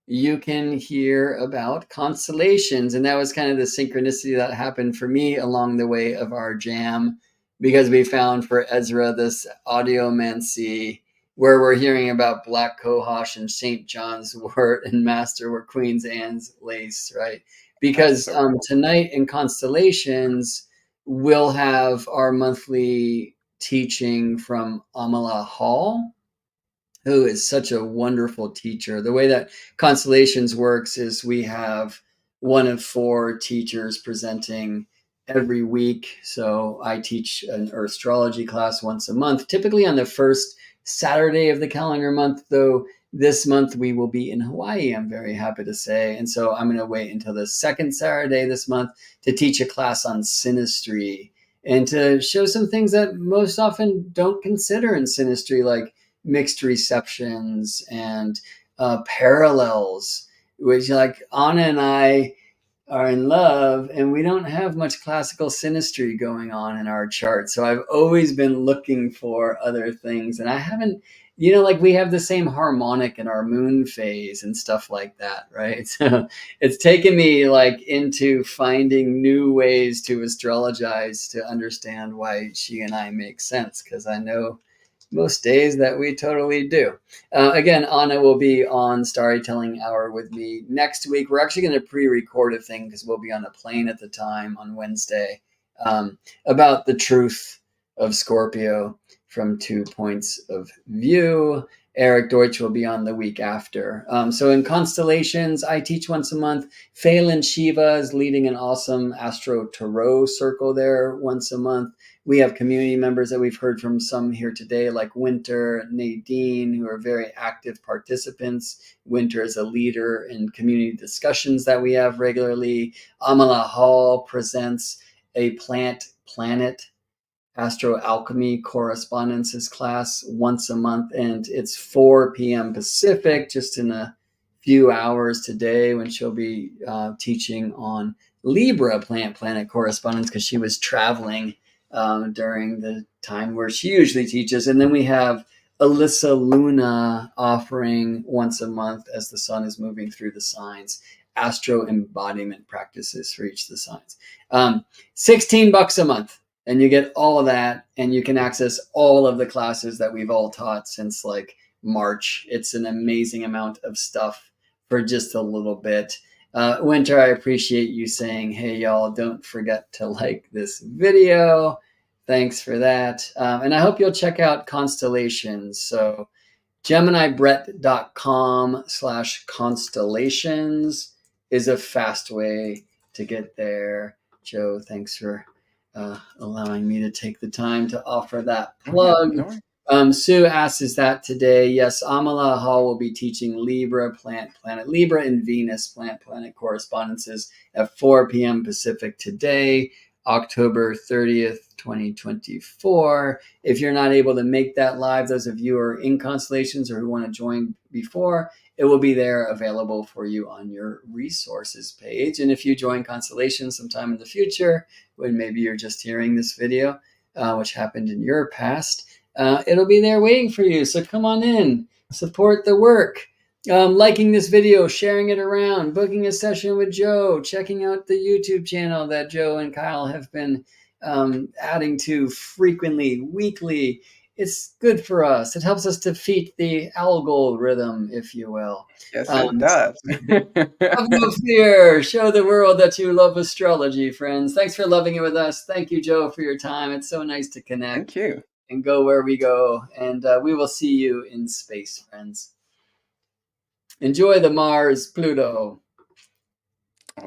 you can hear about constellations. And that was kind of the synchronicity that happened for me along the way of our jam, because we found for Ezra this audiomancy where we're hearing about Black Cohosh and St. John's wort and Masterwork Queen's Anne's lace, right? That's Because so cool. tonight in Constellations, we'll have our monthly teaching from Amala Hall, who is such a wonderful teacher. The way that Constellations works is we have one of 4 teachers presenting every week. So I teach an astrology class once a month, typically on the first Saturday of the calendar month, though this month we will be in Hawaii, I'm very happy to say. And so I'm going to wait until the second Saturday this month to teach a class on synastry and to show some things that most often don't consider in synastry, like mixed receptions and parallels, which, like, Anna and I are in love and we don't have much classical synastry going on in our chart. So I've always been looking for other things, and I haven't, like we have the same harmonic in our moon phase and stuff like that, right? So it's taken me like into finding new ways to astrologize to understand why she and I make sense, because I know most days that we totally do. Again, Anna will be on Storytelling Hour with me next week. We're actually going to pre-record a thing because we'll be on a plane at the time on Wednesday, about the truth of Scorpio from 2 points of view. Eric Deutsch will be on the week after. So in constellations, I teach once a month. Phelan Shiva is leading an awesome Astro Tarot circle there once a month. We have community members that we've heard from some here today, like Winter, Nadine, who are very active participants. Winter is a leader in community discussions that we have regularly. Amala Hall presents a planet Astro Alchemy correspondences class once a month, and it's 4 p.m. Pacific, just in a few hours today, when she'll be teaching on Libra planet correspondence, because she was traveling during the time where she usually teaches. And then we have Alyssa Luna offering once a month, as the sun is moving through the signs, astro embodiment practices for each of the signs. $16 a month, and you get all of that, and you can access all of the classes that we've all taught since like March. It's an amazing amount of stuff for just a little bit. Winter, I appreciate you saying, hey, y'all, don't forget to like this video. Thanks for that. And I hope you'll check out Constellations. So GeminiBrett.com/constellations is a fast way to get there. Joe, thanks for allowing me to take the time to offer that plug. Sue asks, is that today? Yes, Amala Hall will be teaching Libra, planet Libra, and Venus, planet correspondences at 4 p.m. Pacific today, October 30th, 2024. If you're not able to make that live, those of you who are in constellations or who want to join before, it will be there available for you on your resources page. And if you join constellations sometime in the future, when maybe you're just hearing this video, which happened in your past, it'll be there waiting for you. So come on in, support the work. Liking this video, sharing it around, booking a session with Joe, checking out the YouTube channel that Joe and Kyle have been adding to frequently, weekly. It's good for us. It helps us defeat the algorithm, if you will. Yes, it does. Have no fear. Show the world that you love astrology, friends. Thanks for loving it with us. Thank you, Joe, for your time. It's so nice to connect. Thank you. And go where we go. And we will see you in space, friends. Enjoy the Mars, Pluto.